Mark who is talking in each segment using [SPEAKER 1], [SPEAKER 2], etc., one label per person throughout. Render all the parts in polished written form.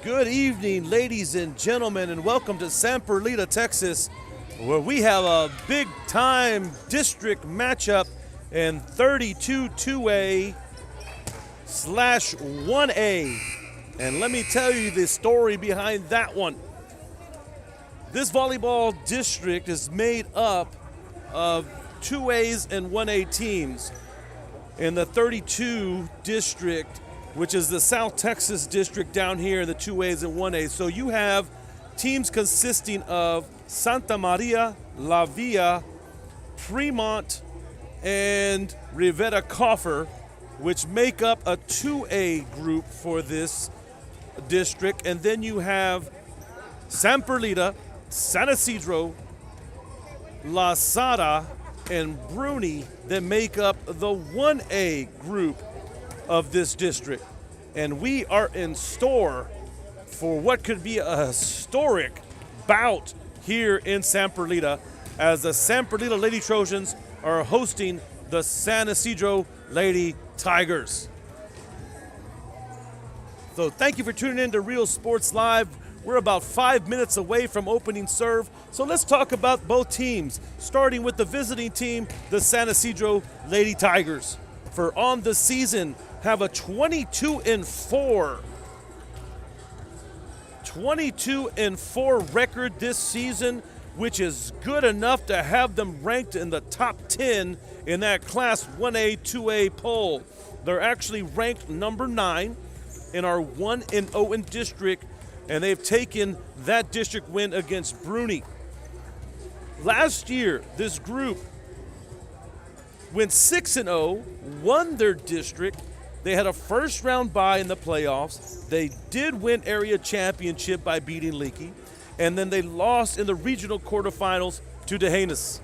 [SPEAKER 1] Good evening, ladies and gentlemen, and welcome to San Perlita, Texas, where we have a big-time district matchup in 32 2A slash 1A. And let me tell you the story behind that one. This volleyball district is made up of 2As and 1A teams. In the 32 district, which is the South Texas district down here in the 2As and 1As. So you have teams consisting of Santa Maria, La Villa, Fremont, and Rivera Coffer, which make up a 2A group for this district. And then you have San Perlita, San Isidro, La Sada, and Bruni that make up the 1A group of this district. And we are in store for what could be a historic bout here in San Perlita, as the San Perlita Lady Trojans are hosting the San Isidro Lady Tigers. So thank you for tuning in to Real Sports Live. We're about 5 minutes away from opening serve, so let's talk about both teams, starting with the visiting team, the San Isidro Lady Tigers. For on the season, have a 22-4 record this season, which is good enough to have them ranked in the top 10 in that Class 1A, 2A poll. They're actually ranked number 9 in our 1-0 district, and they've taken that district win against Bruni. Last year, this group went 6-0, won their district. They had a first-round bye in the playoffs. They did win area championship by beating Leakey, and then they lost in the regional quarterfinals to Dehanis.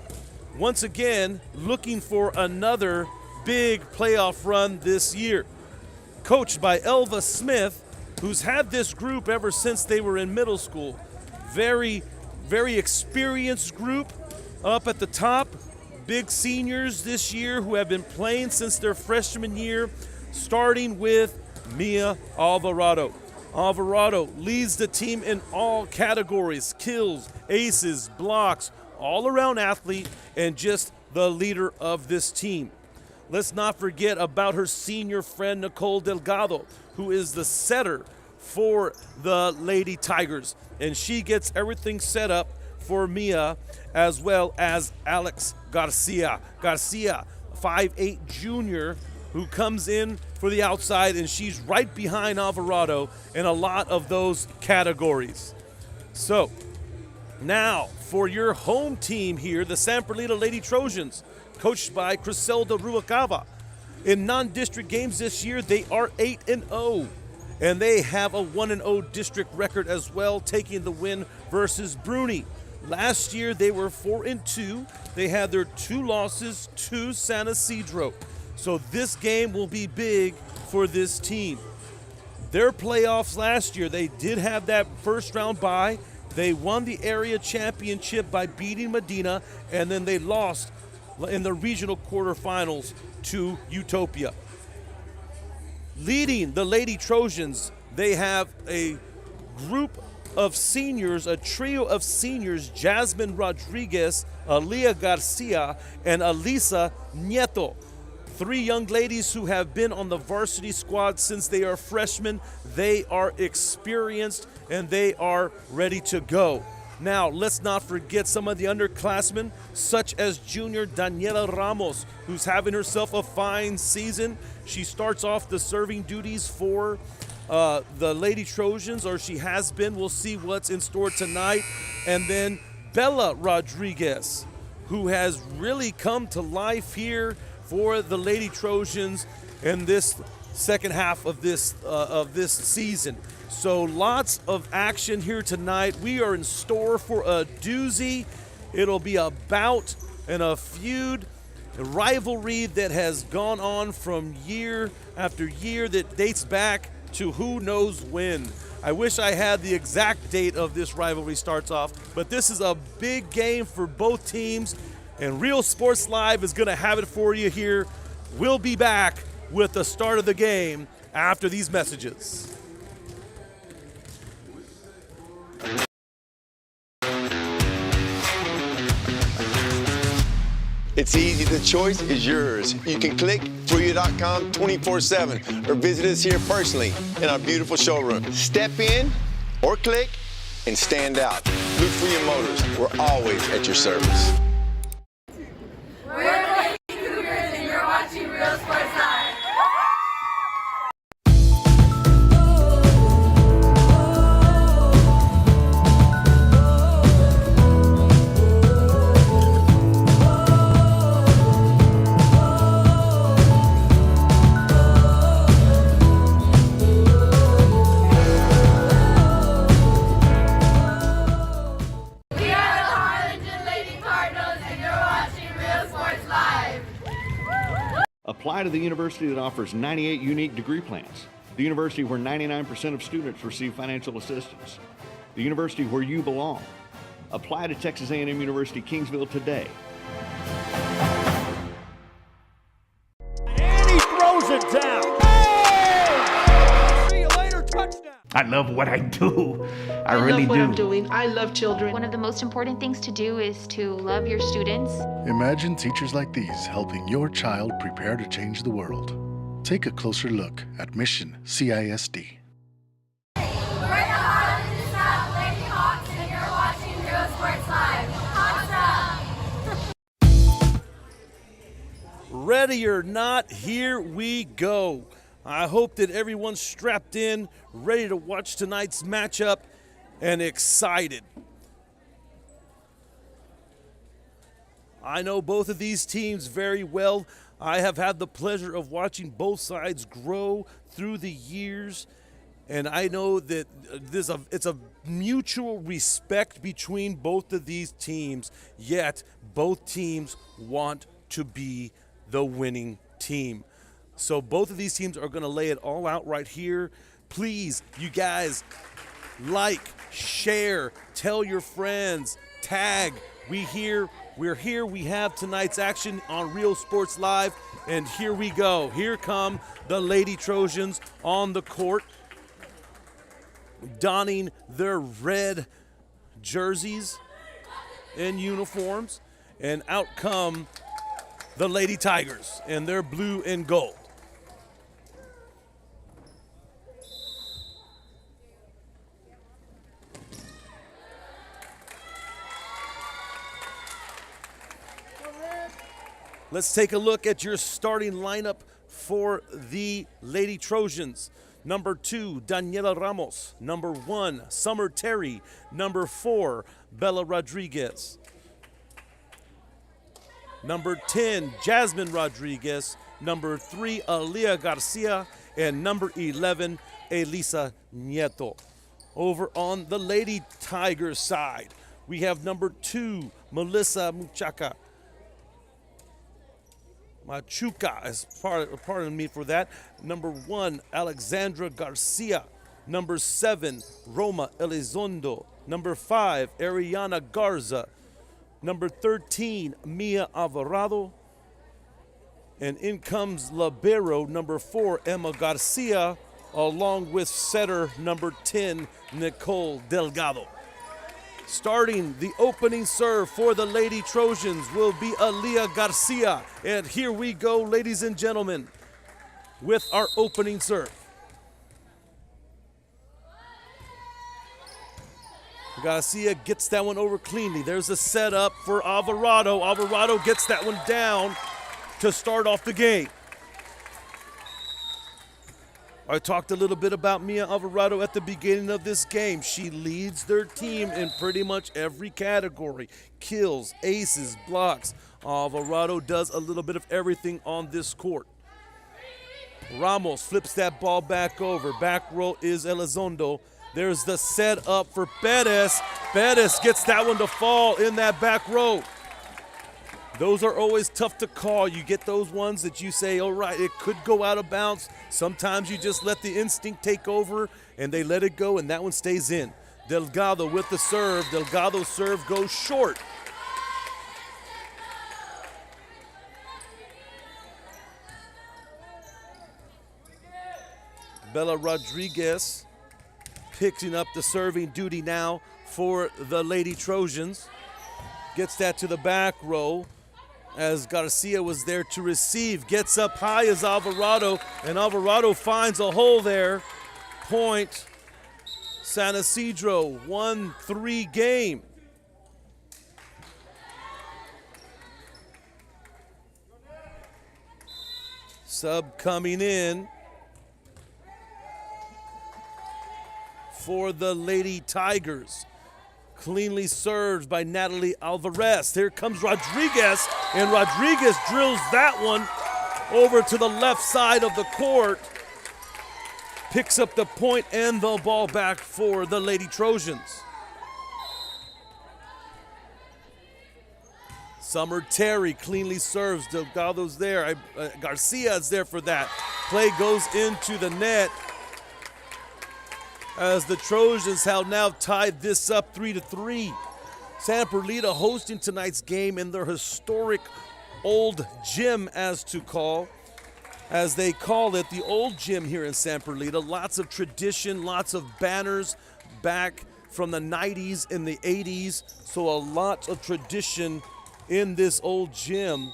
[SPEAKER 1] Once again, looking for another big playoff run this year. Coached by Elva Smith, who's had this group ever since they were in middle school. Very, very experienced group up at the top. Big seniors this year who have been playing since their freshman year, starting with Mia Alvarado. Alvarado leads the team in all categories: kills, aces, blocks, all-around athlete, and just the leader of this team. Let's not forget about her senior friend, Nicole Delgado, who is the setter for the Lady Tigers. And she gets everything set up for Mia, as well as Alex Garcia. Garcia, 5'8" junior, who comes in for the outside, and she's right behind Alvarado in a lot of those categories. So now for your home team here, the San Perlita Lady Trojans, coached by Criselda Ruacava. In non-district games this year, they are 8-0, and they have a 1-0 district record as well, taking the win versus Bruni. Last year, they were 4-2. They had their 2 losses to San Isidro. So this game will be big for this team. Their playoffs last year, they did have that first-round bye. They won the area championship by beating Medina, and then they lost in the regional quarterfinals to Utopia. Leading the Lady Trojans, they have a group of seniors, a trio of seniors: Jasmine Rodriguez, Aaliyah Garcia, and Alisa Nieto. 3 young ladies who have been on the varsity squad since they are freshmen. They are experienced and they are ready to go. Now, let's not forget some of the underclassmen, such as junior Daniela Ramos, who's having herself a fine season. She starts off the serving duties for the Lady Trojans, or she has been. We'll see what's in store tonight. And then Bella Rodriguez, who has really come to life here for the Lady Trojans in this second half of this season. So lots of action here tonight. We are in store for a doozy. It'll be a bout and a feud, a rivalry that has gone on from year after year that dates back to who knows when. I wish I had the exact date of this rivalry starts off, but this is a big game for both teams, and Real Sports Live is going to have it for you here. We'll be back with the start of the game after these messages.
[SPEAKER 2] It's easy. The choice is yours. You can click Perlita.com 24/7 or visit us here personally in our beautiful showroom. Step in or click and stand out. Look for your motors. We're always at your service.
[SPEAKER 3] We're the Lady Cougars and you're watching Real Sports Live.
[SPEAKER 4] Apply to the university that offers 98 unique degree plans. The university where 99% of students receive financial assistance. The university where you belong. Apply to Texas A&M University Kingsville today.
[SPEAKER 1] And he throws it down. Hey! See you later, touchdown.
[SPEAKER 5] I love what I do. I really
[SPEAKER 6] love what
[SPEAKER 5] do.
[SPEAKER 6] I'm doing. I love children.
[SPEAKER 7] One of the most important things to do is to love your students.
[SPEAKER 8] Imagine teachers like these helping your child prepare to change the world. Take a closer look at Mission CISD.
[SPEAKER 3] We're the Highland and South Lady Hawks and you're watching Real Sports Live. Hawks up!
[SPEAKER 1] Ready or not, here we go. I hope that everyone's strapped in, ready to watch tonight's matchup, and excited. I know both of these teams very well. I have had the pleasure of watching both sides grow through the years, and I know that it's a mutual respect between both of these teams, yet both teams want to be the winning team. So both of these teams are going to lay it all out right here. Please, you guys, like, share, tell your friends, tag. We're here. We have tonight's action on Real Sports Live, and here we go. Here come the Lady Trojans on the court, donning their red jerseys and uniforms, and out come the Lady Tigers in their blue and gold. Let's take a look at your starting lineup for the Lady Trojans. Number 2, Daniela Ramos. Number 1, Summer Terry. Number 4, Bella Rodriguez. Number 10, Jasmine Rodriguez. Number 3, Aaliyah Garcia. And number 11, Elisa Nieto. Over on the Lady Tigers side, we have number 2, Melissa Machuca, pardon me for that. Number 1, Alexandra Garcia. Number 7, Roma Elizondo. Number 5, Ariana Garza. Number 13, Mia Alvarado. And in comes libero number 4, Emma Garcia, along with setter number 10, Nicole Delgado. Starting the opening serve for the Lady Trojans will be Aaliyah Garcia. And here we go, ladies and gentlemen, with our opening serve. Garcia gets that one over cleanly. There's a setup for Alvarado. Alvarado gets that one down to start off the game. I talked a little bit about Mia Alvarado at the beginning of this game. She leads their team in pretty much every category. Kills, aces, blocks. Alvarado does a little bit of everything on this court. Ramos flips that ball back over. Back row is Elizondo. There's the set up for Perez. Perez gets that one to fall in that back row. Those are always tough to call. You get those ones that you say, all right, it could go out of bounds. Sometimes you just let the instinct take over and they let it go and that one stays in. Delgado with the serve. Delgado's serve goes short. Bella Rodriguez picking up the serving duty now for the Lady Trojans. Gets that to the back row. as Garcia was there to receive. Gets up high as Alvarado, and Alvarado finds a hole there. Point, San Isidro, 1-3 game. Sub coming in for the Lady Tigers. Cleanly served by Natalie Alvarez. Here comes Rodriguez, and Rodriguez drills that one over to the left side of the court. Picks up the point and the ball back for the Lady Trojans. Summer Terry cleanly serves. Delgado's there. Garcia is there for that. Play goes into the net as the Trojans have now tied this up 3-3. San Perlita hosting tonight's game in their historic old gym, as they call it, the old gym here in San Perlita. Lots of tradition, lots of banners back from the 90s and the 80s. So a lot of tradition in this old gym.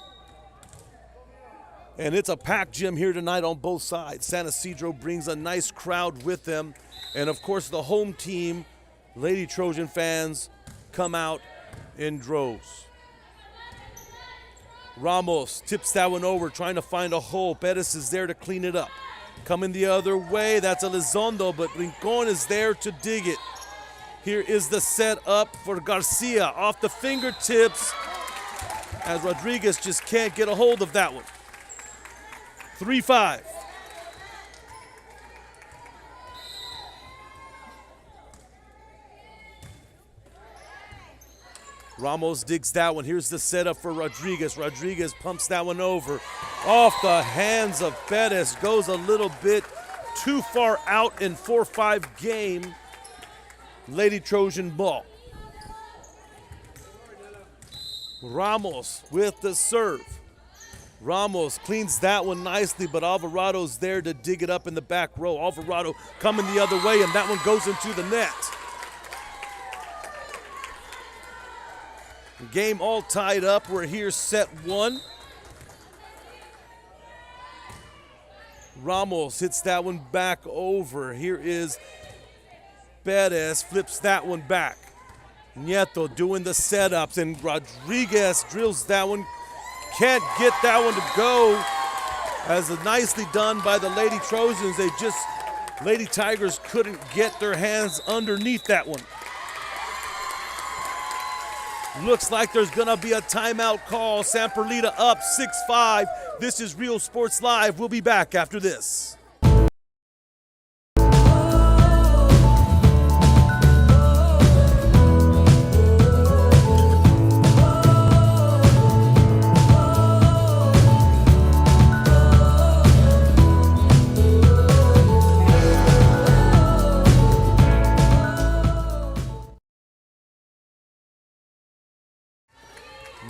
[SPEAKER 1] And it's a packed gym here tonight on both sides. San Isidro brings a nice crowd with them. And of course the home team, Lady Trojan fans, come out in droves. Ramos tips that one over, trying to find a hole. Perez is there to clean it up. Coming the other way, that's Elizondo, but Rincon is there to dig it. Here is the set up for Garcia, off the fingertips, as Rodriguez just can't get a hold of that one. 3-5. Ramos digs that one. Here's the setup for Rodriguez. Rodriguez pumps that one over. Off the hands of Perez. Goes a little bit too far out in 4-5 game. Lady Trojan ball. Ramos with the serve. Ramos cleans that one nicely, but Alvarado's there to dig it up in the back row. Alvarado coming the other way, and that one goes into the net. Game all tied up. We're here set one. Ramos hits that one back over. Here is Perez, flips that one back. Nieto doing the setups, and Rodriguez drills that one. Can't get that one to go. As nicely done by the Lady Trojans. Lady Tigers couldn't get their hands underneath that one. Looks like there's gonna be a timeout call. San Perlita up 6-5. This is Real Sports Live. We'll be back after this.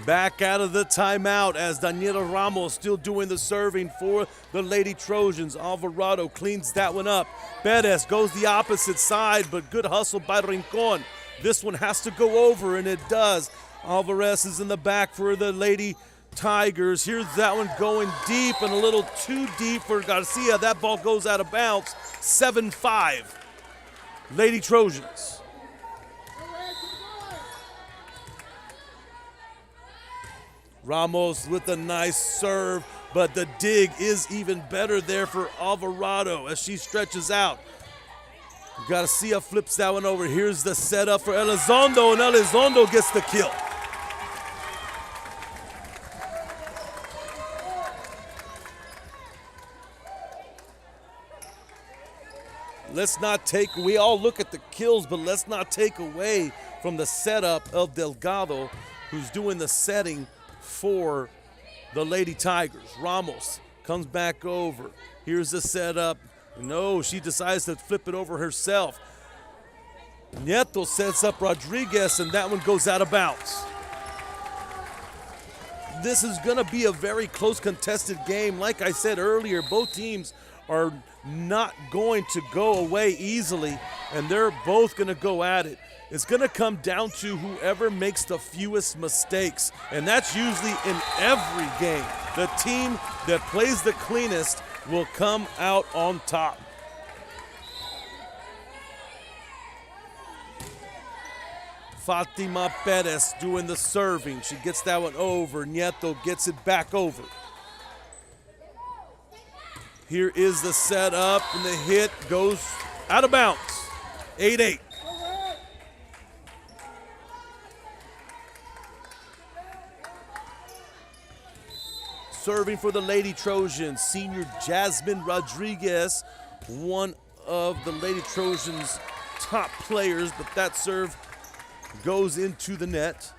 [SPEAKER 1] Back out of the timeout as Daniela Ramos still doing the serving for the Lady Trojans. Alvarado cleans that one up. Perez goes the opposite side, but good hustle by Rincon. This one has to go over, and it does. Alvarez is in the back for the Lady Tigers. Here's that one going deep and a little too deep for Garcia. That ball goes out of bounds. 7-5. Lady Trojans. Ramos with a nice serve, but the dig is even better there for Alvarado as she stretches out. Garcia flips that one over. Here's the setup for Elizondo, and Elizondo gets the kill. We all look at the kills, but let's not take away from the setup of Delgado, who's doing the setting for the Lady Tigers. Ramos comes back over. Here's the setup. No, she decides to flip it over herself. Nieto sets up Rodriguez, and that one goes out of bounds. This is going to be a very close contested game. Like I said earlier, both teams are not going to go away easily. and they're both going to go at it. It's going to come down to whoever makes the fewest mistakes, and that's usually in every game. The team that plays the cleanest will come out on top. Fatima Perez doing the serving. She gets that one over. Nieto gets it back over. Here is the setup, and the hit goes out of bounds. 8-8. Serving for the Lady Trojans, senior Jasmine Rodriguez, one of the Lady Trojans' top players, but that serve goes into the net.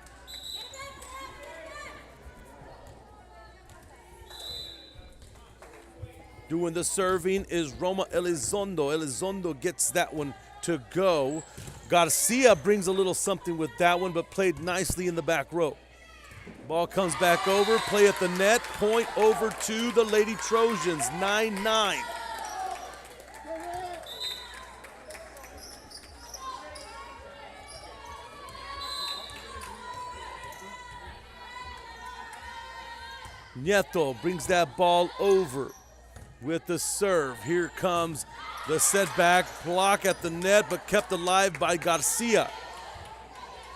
[SPEAKER 1] Doing the serving is Roma Elizondo. Elizondo gets that one to go. Garcia brings a little something with that one, but played nicely in the back row. Ball comes back over, play at the net, point over to the Lady Trojans, 9-9. Nieto brings that ball over with the serve. Here comes the setback, block at the net, but kept alive by Garcia.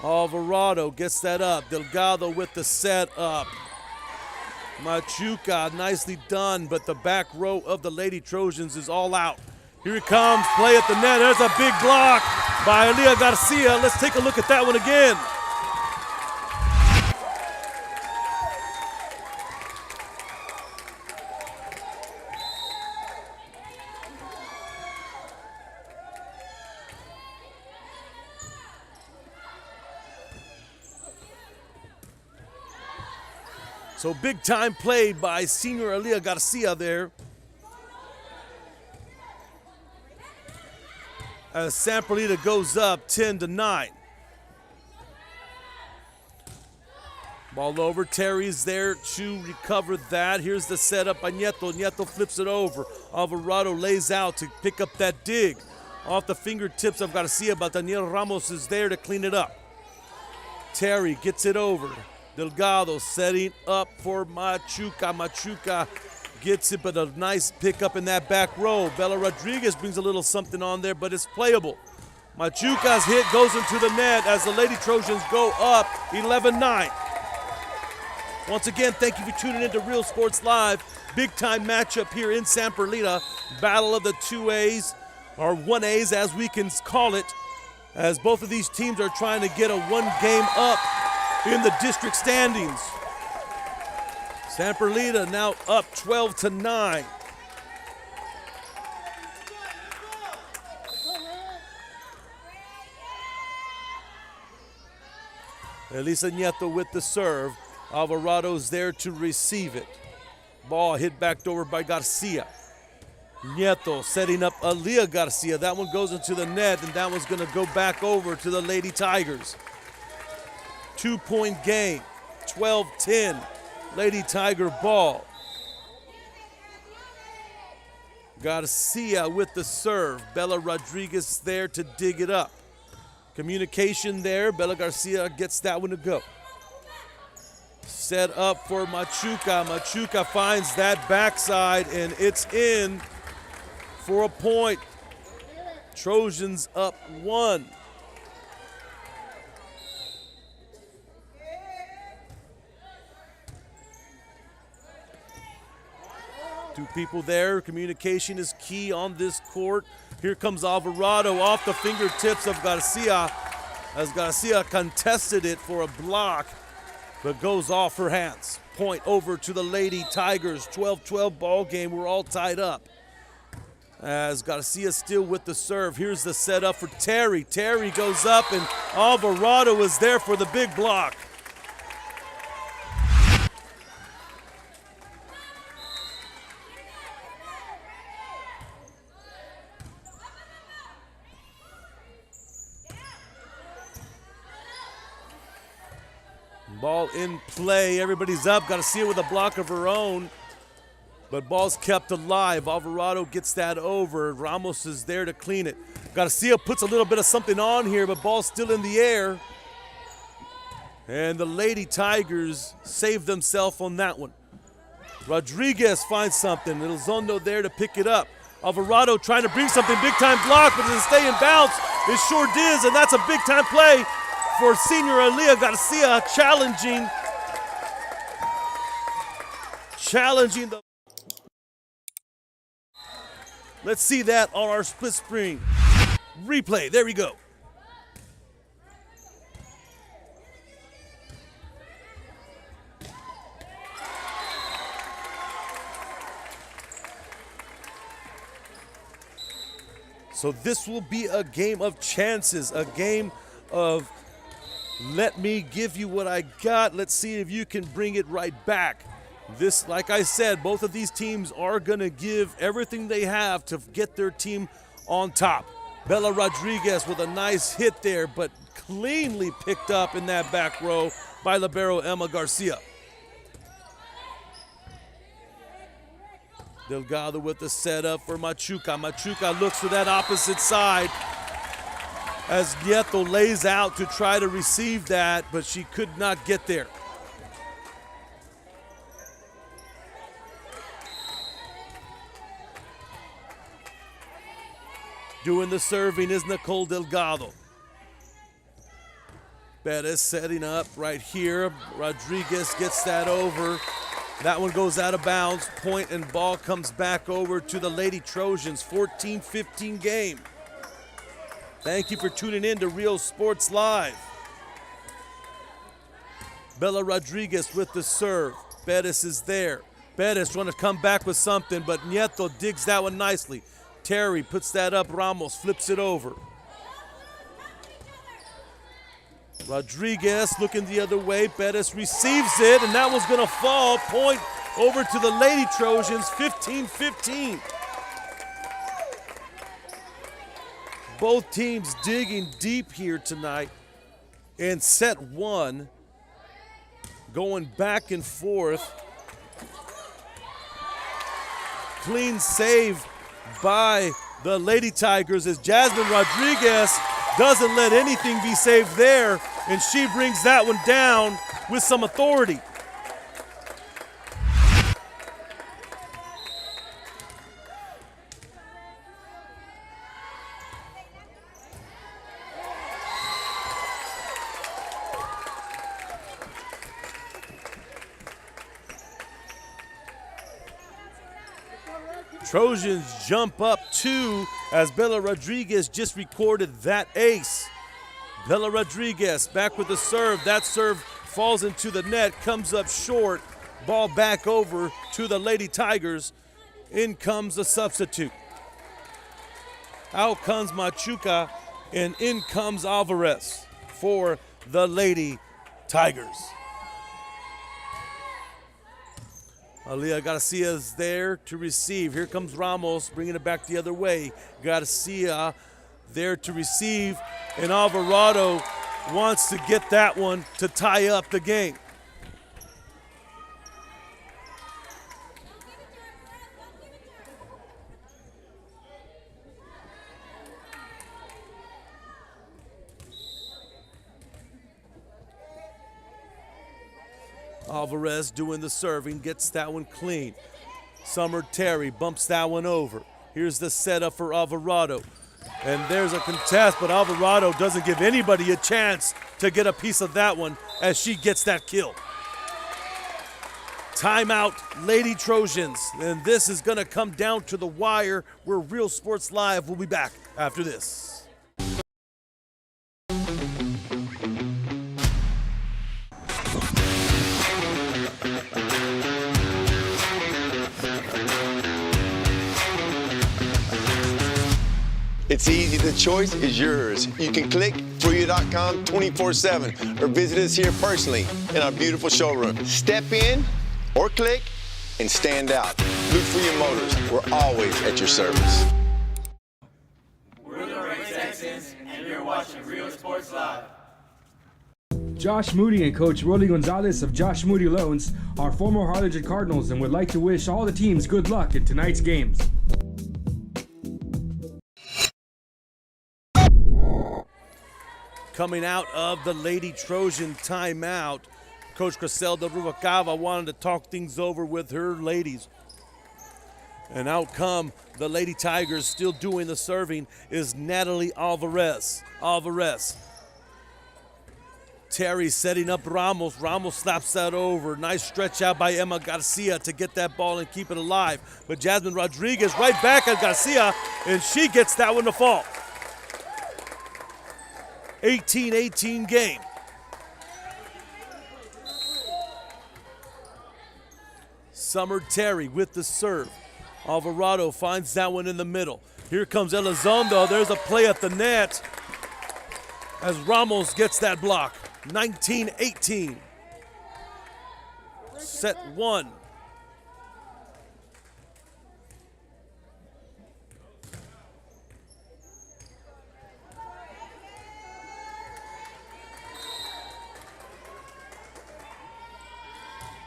[SPEAKER 1] Alvarado gets that up. Delgado with the set up. Machuca, nicely done, but the back row of the Lady Trojans is all out. Here it comes, play at the net. There's a big block by Elia Garcia. Let's take a look at that one again. So big time play by senior Elia Garcia there. As San Perlita goes up 10-9. Ball over, Terry's there to recover that. Here's the setup by Nieto. Nieto flips it over. Alvarado lays out to pick up that dig. Off the fingertips of Garcia, but Daniel Ramos is there to clean it up. Terry gets it over. Delgado setting up for Machuca. Machuca gets it, but a nice pickup in that back row. Bella Rodriguez brings a little something on there, but it's playable. Machuca's hit goes into the net as the Lady Trojans go up 11-9. Once again, thank you for tuning in to Real Sports Live. Big time matchup here in San Perlita. Battle of the 2As, or 1As as we can call it, as both of these teams are trying to get a one game up in the district standings. San Perlita now up 12-9. Elisa Nieto with the serve. Alvarado's there to receive it. Ball hit back over by Garcia. Nieto setting up Elia Garcia. That one goes into the net, and that one's going to go back over to the Lady Tigers. 2-point game, 12-10, Lady Tiger ball. Garcia with the serve. Bella Rodriguez there to dig it up. Communication there. Bella Garcia gets that one to go. Set up for Machuca. Machuca finds that backside, and it's in for a point. Trojans up 1. Two people there. Communication is key on this court. Here comes Alvarado off the fingertips of Garcia as Garcia contested it for a block, but goes off her hands. Point over to the Lady Tigers. 12-12 ball game. We're all tied up. As Garcia still with the serve. Here's the setup for Terry. Terry goes up, and Alvarado is there for the big block. Ball in play. Everybody's up. Garcia with a block of her own. But ball's kept alive. Alvarado gets that over. Ramos is there to clean it. Garcia puts a little bit of something on here, but ball's still in the air. And the Lady Tigers save themselves on that one. Rodriguez finds something. Elizondo there to pick it up. Alvarado trying to bring something, big time block, but does it stay in bounds? It sure does, and that's a big time play for senior Elia Garcia, challenging the. Let's see that on our split screen. Replay, there we go. So this will be a game of chances, a game of let me give you what I got. Let's see if you can bring it right back. This, like I said, both of these teams are going to give everything they have to get their team on top. Bella Rodriguez with a nice hit there, but cleanly picked up in that back row by libero Emma Garcia. Delgado with the setup for Machuca. Machuca looks to that opposite side as Nieto lays out to try to receive that, but she could not get there. Doing the serving is Nicole Delgado. Bettis setting up right here. Rodriguez gets that over. That one goes out of bounds. Point and ball comes back over to the Lady Trojans. 14-15 game. Thank you for tuning in to Real Sports Live. Bella Rodriguez with the serve. Bettis is there. Bettis trying to come back with something, but Nieto digs that one nicely. Terry puts that up. Ramos flips it over. Rodriguez looking the other way. Bettis receives it, and that one's going to fall. Point over to the Lady Trojans, 15-15. Both teams digging deep here tonight. In set one, going back and forth. Clean save by the Lady Tigers as Jasmine Rodriguez doesn't let anything be saved there, and she brings that one down with some authority. Trojans jump up two as Bella Rodriguez just recorded that ace. Bella Rodriguez back with the serve. That serve falls into the net, comes up short. Ball back over to the Lady Tigers. In comes a substitute. Out comes Machuca, and in comes Alvarez for the Lady Tigers. Elia Garcia is there to receive. Here comes Ramos, bringing it back the other way. Garcia there to receive, and Alvarado wants to get that one to tie up the game. Alvarez doing the serving, gets that one clean. Summer Terry bumps that one over. Here's the setup for Alvarado. And there's a contest, but Alvarado doesn't give anybody a chance to get a piece of that one as she gets that kill. Timeout, Lady Trojans. And this is going to come down to the wire. Where Real Sports Live will be back after this.
[SPEAKER 2] It's easy, the choice is yours. You can click Perlita.com 24/7 or visit us here personally in our beautiful showroom. Step in or click and stand out. Look for your motors. We're always at your service.
[SPEAKER 6] We're the Ray Texans, and you're watching Real Sports Live. Josh Moody and Coach Rolly Gonzalez of Josh Moody Loans are former Harlingen Cardinals and would like to wish all the teams good luck in tonight's games.
[SPEAKER 1] Coming out of the Lady Trojan timeout, Coach Griselda Rubalcaba wanted to talk things over with her ladies. And out come the Lady Tigers, still doing the serving, is Natalie Alvarez. Terry setting up Ramos. Ramos slaps that over. Nice stretch out by Emma Garcia to get that ball and keep it alive. But Jasmine Rodriguez right back at Garcia, and she gets that one to fall. 18-18 game. Summer Terry with the serve. Alvarado finds that one in the middle. Here comes Elizondo. There's a play at the net as Ramos gets that block. 19-18. Set one.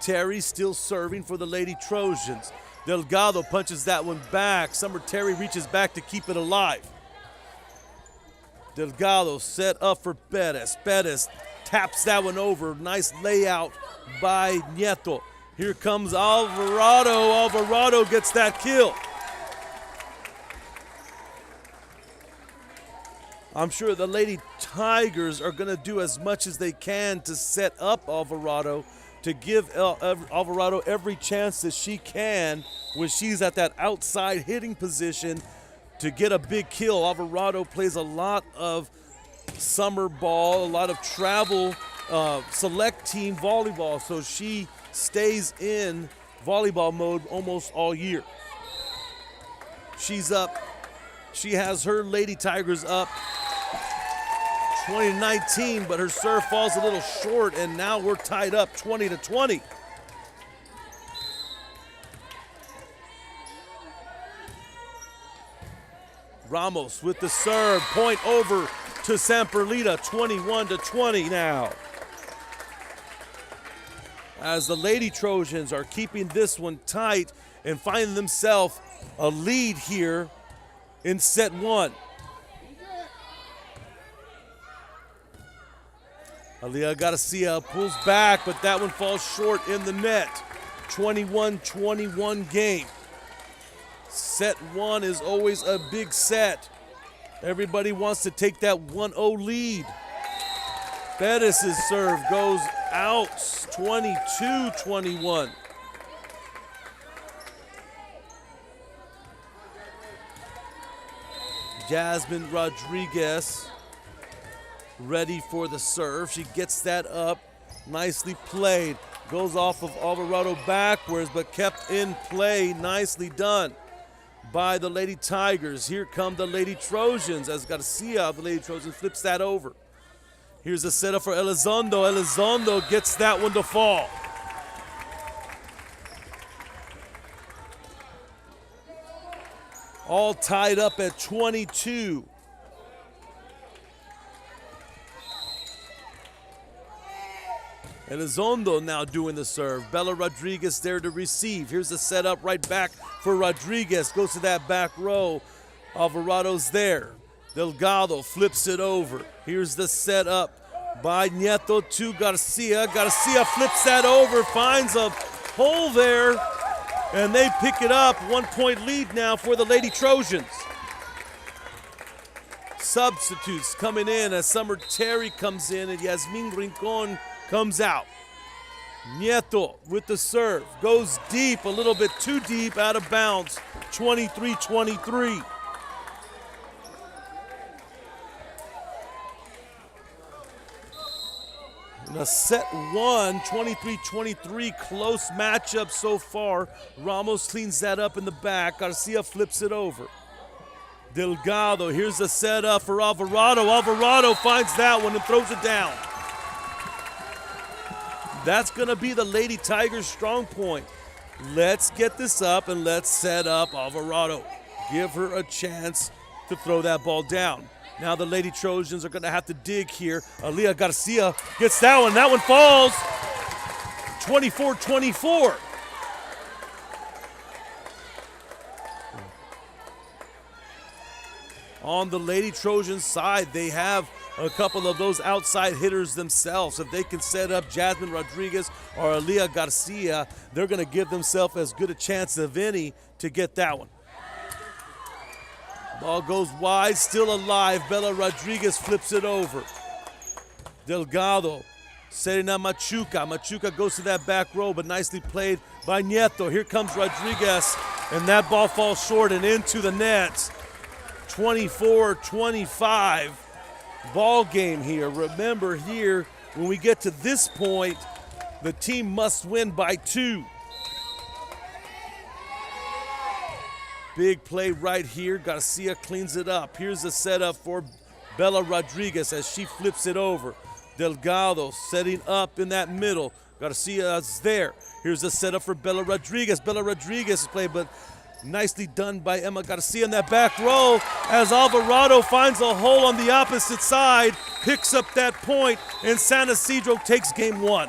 [SPEAKER 1] Terry still serving for the Lady Trojans. Delgado punches that one back. Summer Terry reaches back to keep it alive. Delgado set up for Perez. Perez taps that one over. Nice layout by Nieto. Here comes Alvarado. Alvarado gets that kill. I'm sure the Lady Tigers are going to do as much as they can to set up Alvarado, to give Alvarado every chance that she can when she's at that outside hitting position to get a big kill. Alvarado plays a lot of summer ball, a lot of travel select team volleyball, so she stays in volleyball mode almost all year. She's up. She has her Lady Tigers up 20-19, but her serve falls a little short, and now we're tied up 20-20. Ramos with the serve, point over to San Perlita, 21-20 now. As the Lady Trojans are keeping this one tight and finding themselves a lead here in set one. Aaliyah Garcia pulls back, but that one falls short in the net. 21-21 game. Set one is always a big set. Everybody wants to take that 1-0 lead. Bettis' serve goes out, 22-21. Jasmine Rodriguez ready for the serve. She gets that up. Nicely played. Goes off of Alvarado backwards, but kept in play. Nicely done by the Lady Tigers. Here come the Lady Trojans as Garcia of the Lady Trojans flips that over. Here's a setup for Elizondo. Elizondo gets that one to fall. All tied up at 22. Elizondo now doing the serve. Bella Rodriguez there to receive. Here's the setup right back for Rodriguez. Goes to that back row. Alvarado's there. Delgado flips it over. Here's the setup by Nieto to Garcia. Garcia flips that over, finds a hole there, and they pick it up. 1 point lead now for the Lady Trojans. Substitutes coming in as Summer Terry comes in and Yasmin Rincon comes out. Nieto with the serve. Goes deep, a little bit too deep, out of bounds. 23-23. In a set one, 23-23, close matchup so far. Ramos cleans that up in the back. Garcia flips it over. Delgado, here's the setup for Alvarado. Alvarado finds that one and throws it down. That's going to be the Lady Tigers' strong point. Let's get this up and let's set up Alvarado. Give her a chance to throw that ball down. Now the Lady Trojans are going to have to dig here. Aaliyah Garcia gets that one. That one falls. 24-24. On the Lady Trojans side, they have a couple of those outside hitters themselves. If they can set up Jasmine Rodriguez or Aaliyah Garcia, they're going to give themselves as good a chance of any to get that one. Ball goes wide, still alive. Bella Rodriguez flips it over. Delgado setting up Machuca. Machuca goes to that back row, but nicely played by Nieto. Here comes Rodriguez, and that ball falls short and into the net. 24-25 ball game here. Remember here, when we get to this point, the team must win by 2. Big play right here. Garcia cleans it up. Here's the setup for Bella Rodriguez as she flips it over. Delgado setting up in that middle. Garcia's there. Here's the setup for Bella Rodriguez. Bella Rodriguez is played, but nicely done by Emma Garcia in that back row as Alvarado finds a hole on the opposite side, picks up that point, and San Isidro takes game 1.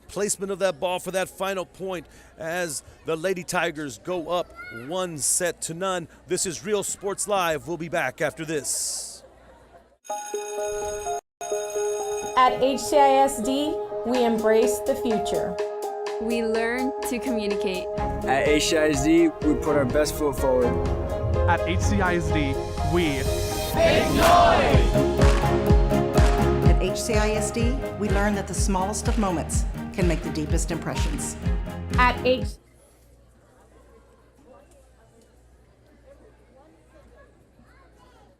[SPEAKER 1] Placement of that ball for that final point as the Lady Tigers go up 1-0. This is Real Sports Live. We'll be back after this.
[SPEAKER 9] At HCISD, we embrace the future.
[SPEAKER 3] We learn to communicate.
[SPEAKER 10] At HCISD, we put our best foot forward.
[SPEAKER 11] At HCISD, we
[SPEAKER 3] make noise!
[SPEAKER 12] At HCISD, we learn that the smallest of moments can make the deepest impressions.
[SPEAKER 9] At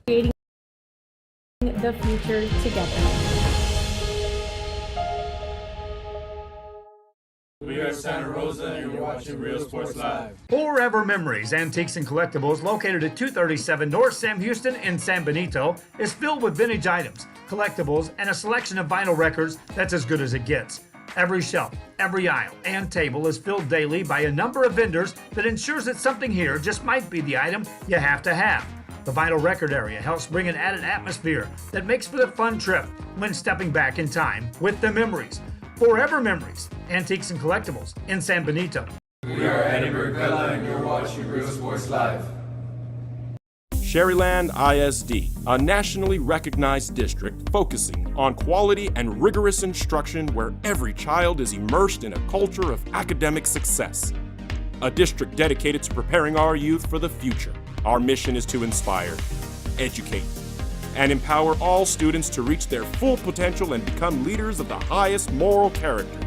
[SPEAKER 9] creating the future together.
[SPEAKER 13] We are Santa Rosa and you're watching Real Sports Live.
[SPEAKER 14] Forever Memories, Antiques and Collectibles, located at 237 North Sam Houston in San Benito, is filled with vintage items, collectibles, and a selection of vinyl records that's as good as it gets. Every shelf, every aisle, and table is filled daily by a number of vendors that ensures that something here just might be the item you have to have. The vinyl record area helps bring an added atmosphere that makes for a fun trip when stepping back in time with the memories. Forever Memories, Antiques and Collectibles in San Benito.
[SPEAKER 13] We are Edinburgh Bella and you're watching Real Sports Live.
[SPEAKER 15] Sherryland ISD, a nationally recognized district focusing on quality and rigorous instruction where every child is immersed in a culture of academic success. A district dedicated to preparing our youth for the future. Our mission is to inspire, educate, and empower all students to reach their full potential and become leaders of the highest moral character.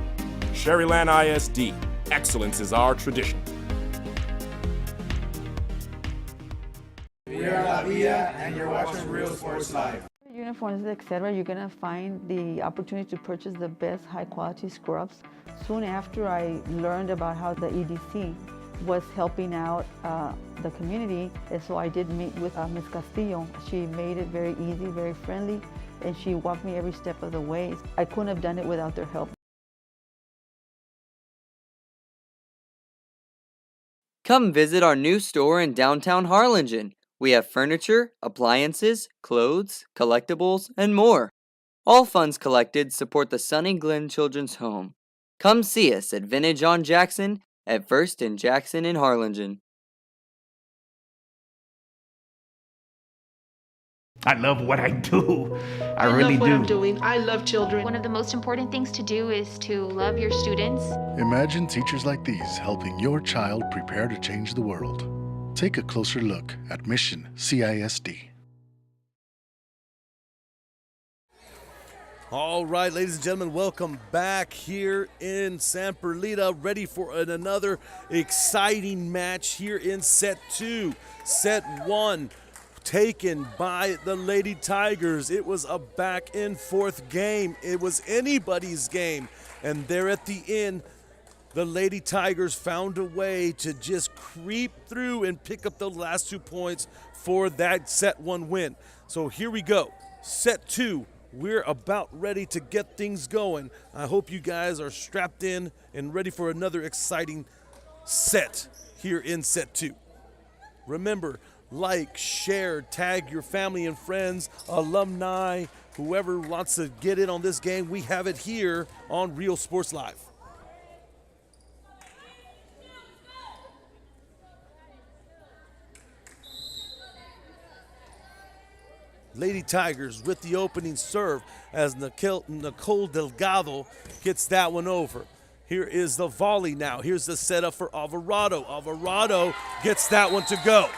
[SPEAKER 15] Sherryland ISD, excellence is our tradition.
[SPEAKER 13] We are La Villa and you're watching Real Sports Live.
[SPEAKER 16] Uniforms, etc., you're going to find the opportunity to purchase the best high-quality scrubs. Soon after I learned about how the EDC was helping out the community, and so I did meet with Ms. Castillo. She made it very easy, very friendly, and she walked me every step of the way. I couldn't have done it without their help.
[SPEAKER 17] Come visit our new store in downtown Harlingen. We have furniture, appliances, clothes, collectibles, and more. All funds collected support the Sunny Glen Children's Home. Come see us at Vintage on Jackson at First and Jackson in Harlingen.
[SPEAKER 5] I love what I do. I
[SPEAKER 7] love
[SPEAKER 5] really
[SPEAKER 7] what
[SPEAKER 5] do.
[SPEAKER 7] I'm doing. I love children. One of the most important things to do is to love your students.
[SPEAKER 8] Imagine teachers like these helping your child prepare to change the world. Take a closer look at Mission CISD.
[SPEAKER 1] All right, ladies and gentlemen, welcome back here in San Perlita, ready for another exciting match here in set 2. Set 1 taken by the Lady Tigers. It was a back and forth game. It was anybody's game. And there at the end, the Lady Tigers found a way to just creep through and pick up the last 2 points for that set 1 win. So here we go. Set 2. We're about ready to get things going. I hope you guys are strapped in and ready for another exciting set here in set 2. Remember, like, share, tag your family and friends, alumni, whoever wants to get in on this game. We have it here on Real Sports Live. Lady Tigers with the opening serve as Nicole Delgado gets that one over. Here is the volley now. Here's the setup for Alvarado. Alvarado gets that one to go.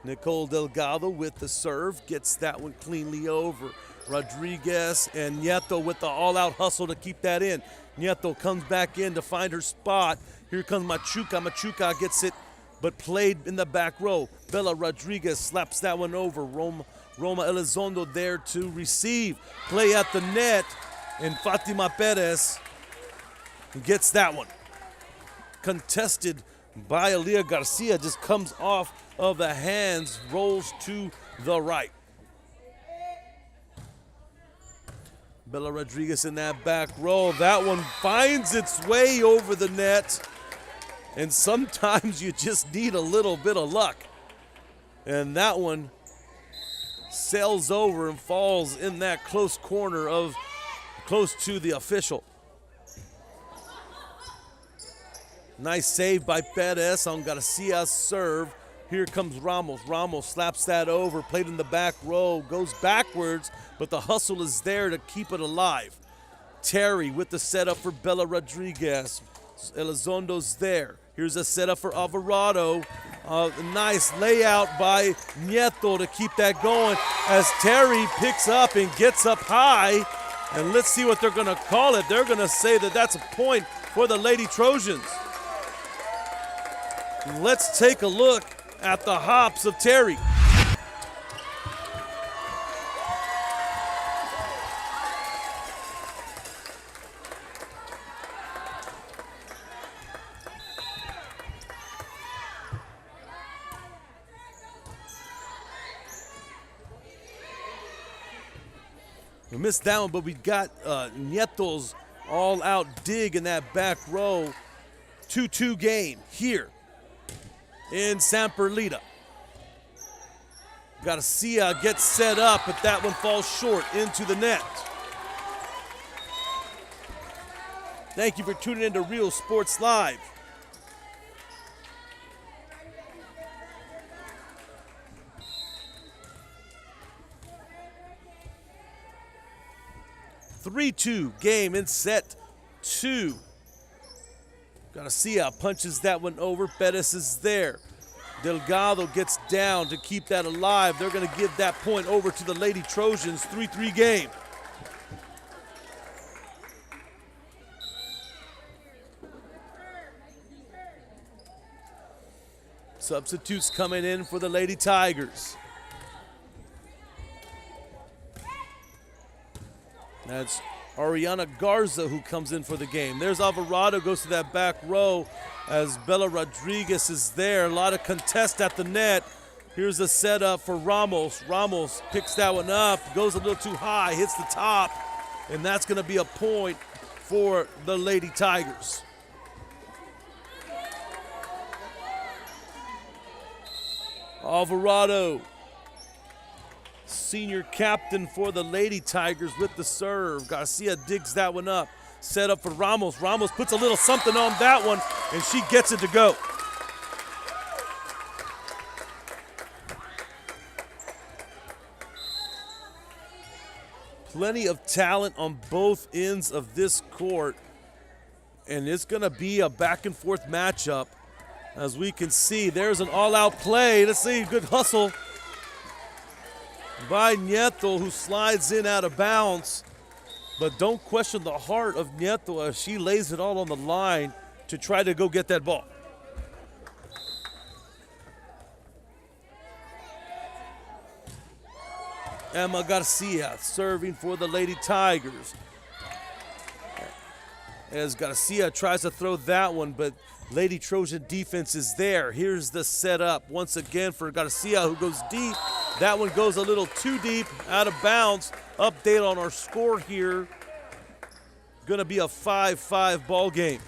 [SPEAKER 1] Nicole Delgado with the serve, gets that one cleanly over. Rodriguez and Nieto with the all-out hustle to keep that in. Nieto comes back in to find her spot. Here comes Machuca. Machuca gets it, but played in the back row. Bella Rodriguez slaps that one over. Roma Elizondo there to receive. Play at the net, and Fatima Perez gets that one. Contested by Aaliyah Garcia, just comes off of the hands, rolls to the right. Bella Rodriguez in that back row. That one finds its way over the net. And sometimes you just need a little bit of luck. And that one sails over and falls in that close corner of close to the official. Nice save by Perez on Garcia's serve. Here comes Ramos. Ramos slaps that over, played in the back row, goes backwards, but the hustle is there to keep it alive. Terry with the setup for Bella Rodriguez. Elizondo's there. Here's a setup for Alvarado. Nice layout by Nieto to keep that going as Terry picks up and gets up high. And let's see what they're going to call it. They're going to say that that's a point for the Lady Trojans. Let's take a look at the hops of Terry. We missed that one, but we got Nieto's all-out dig in that back row. 2-2 game here in San Perlita. Garcia gets set up, but that one falls short into the net. Thank you for tuning in to Real Sports Live. (3-2) game in set 2. Garcia punches that one over. Perez is there. Delgado gets down to keep that alive. They're going to give that point over to the Lady Trojans. 3-3 game. Substitutes coming in for the Lady Tigers. That's Ariana Garza who comes in for the game. There's Alvarado, goes to that back row as Bella Rodriguez is there. A lot of contest at the net. Here's a setup for Ramos. Ramos picks that one up, goes a little too high, hits the top, and that's going to be a point for the Lady Tigers. Alvarado, senior captain for the Lady Tigers with the serve. Garcia digs that one up. Set up for Ramos. Ramos puts a little something on that one, and she gets it to go. Plenty of talent on both ends of this court, and it's going to be a back-and-forth matchup. As we can see, there's an all-out play. Let's see, good hustle by Nieto, who slides in out of bounds. But don't question the heart of Nieto as she lays it all on the line to try to go get that ball. Emma Garcia serving for the Lady Tigers. As Garcia tries to throw that one, but Lady Trojan defense is there. Here's the setup once again for Garcia, who goes deep. That one goes a little too deep, out of bounds. Update on our score here. Gonna be a 5-5 ball game.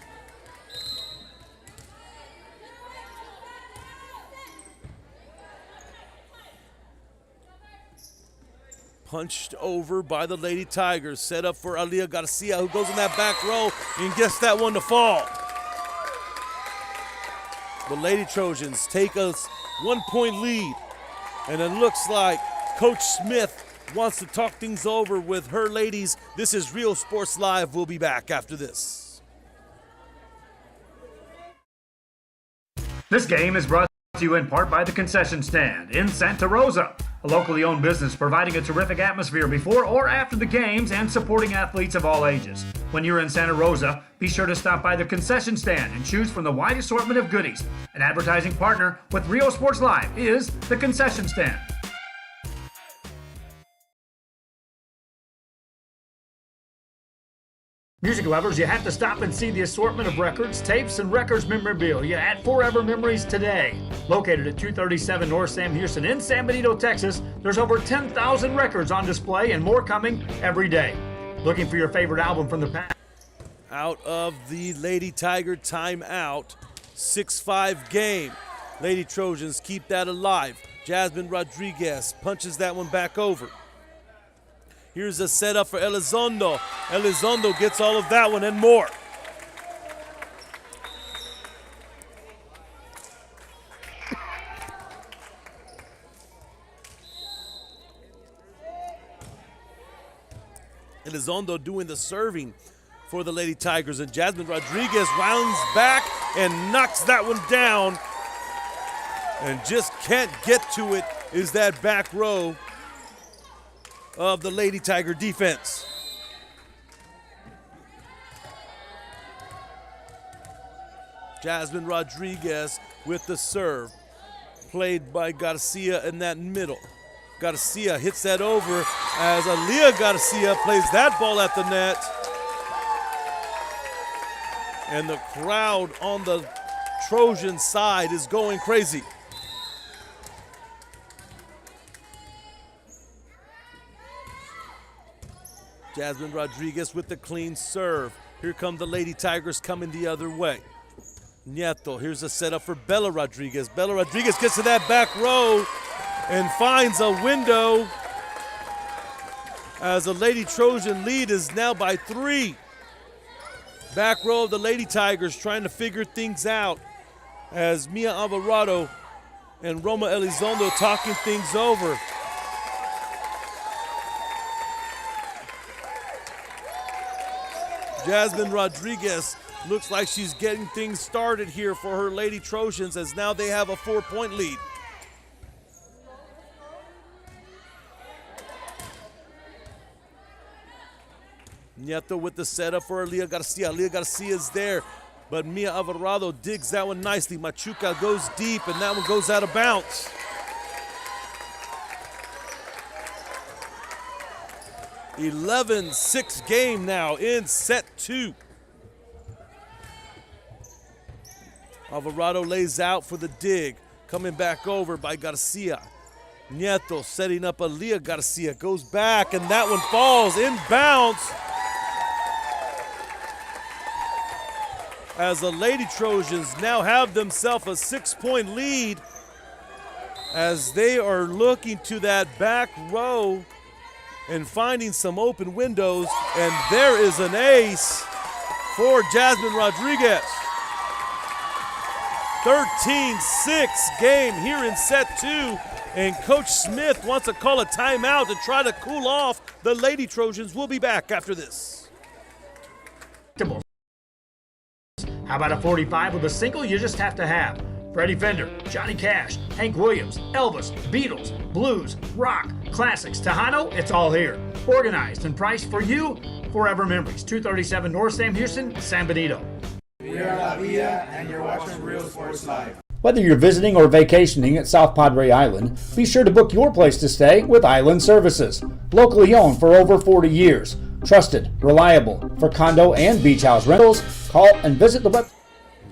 [SPEAKER 1] Punched over by the Lady Tigers. Set up for Alia Garcia, who goes in that back row and gets that one to fall. The Lady Trojans take a 1-point lead, and it looks like Coach Smith wants to talk things over with her ladies. This is Real Sports Live. We'll be back after this.
[SPEAKER 14] This game is brought to you in part by the Concession Stand in Santa Rosa, a locally owned business providing a terrific atmosphere before or after the games and supporting athletes of all ages. When you're in Santa Rosa, be sure to stop by the Concession Stand and choose from the wide assortment of goodies. An advertising partner with Real Sports Live is the Concession Stand. Music lovers, you have to stop and see the assortment of records, tapes, and records memorabilia at Forever Memories today. Located at 237 North Sam Houston in San Benito, Texas, there's over 10,000 records on display and more coming every day. Looking for your favorite album from the past?
[SPEAKER 1] Out of the Lady Tiger timeout, 6-5 game. Lady Trojans keep that alive. Jasmine Rodriguez punches that one back over. Here's a setup for Elizondo. Elizondo gets all of that one and more. Elizondo doing the serving for the Lady Tigers, and Jasmine Rodriguez rounds back and knocks that one down, and just can't get to it is that back row of the Lady Tiger defense. Jasmine Rodriguez with the serve, played by Garcia in that middle. Garcia hits that over as Alia Garcia plays that ball at the net. And the crowd on the Trojan side is going crazy. Jasmine Rodriguez with the clean serve. Here come the Lady Tigers coming the other way. Nieto, here's a setup for Bella Rodriguez. Bella Rodriguez gets to that back row and finds a window as the Lady Trojan lead is now by 3. Back row of the Lady Tigers trying to figure things out as Mia Alvarado and Roma Elizondo talking things over. Jasmine Rodriguez looks like she's getting things started here for her Lady Trojans, as now they have a 4-point lead. Nieto with the setup for Alia Garcia. Alia Garcia is there, but Mia Alvarado digs that one nicely. Machuca goes deep, and that one goes out of bounds. (11-6) game now in set 2. Alvarado lays out for the dig. Coming back over by Garcia. Nieto setting up Alia Garcia. Goes back, and that one falls inbounds. As the Lady Trojans now have themselves a 6-point lead, as they are looking to that back row and finding some open windows, and there is an ace for Jasmine Rodriguez. 13-6 game here in set 2, and Coach Smith wants to call a timeout to try to cool off the Lady Trojans. We'll be back after this.
[SPEAKER 14] How about a 45 with a single you just have to have? Freddie Fender, Johnny Cash, Hank Williams, Elvis, Beatles, blues, rock, classics, Tejano, it's all here. Organized and priced for you, Forever Memories, 237 North Sam Houston, San Benito.
[SPEAKER 13] We are La Villa, and you're watching Real Sports Live.
[SPEAKER 18] Whether you're visiting or vacationing at South Padre Island, be sure to book your place to stay with Island Services. Locally owned for over 40 years. Trusted, reliable for condo and beach house rentals. Call and visit the website.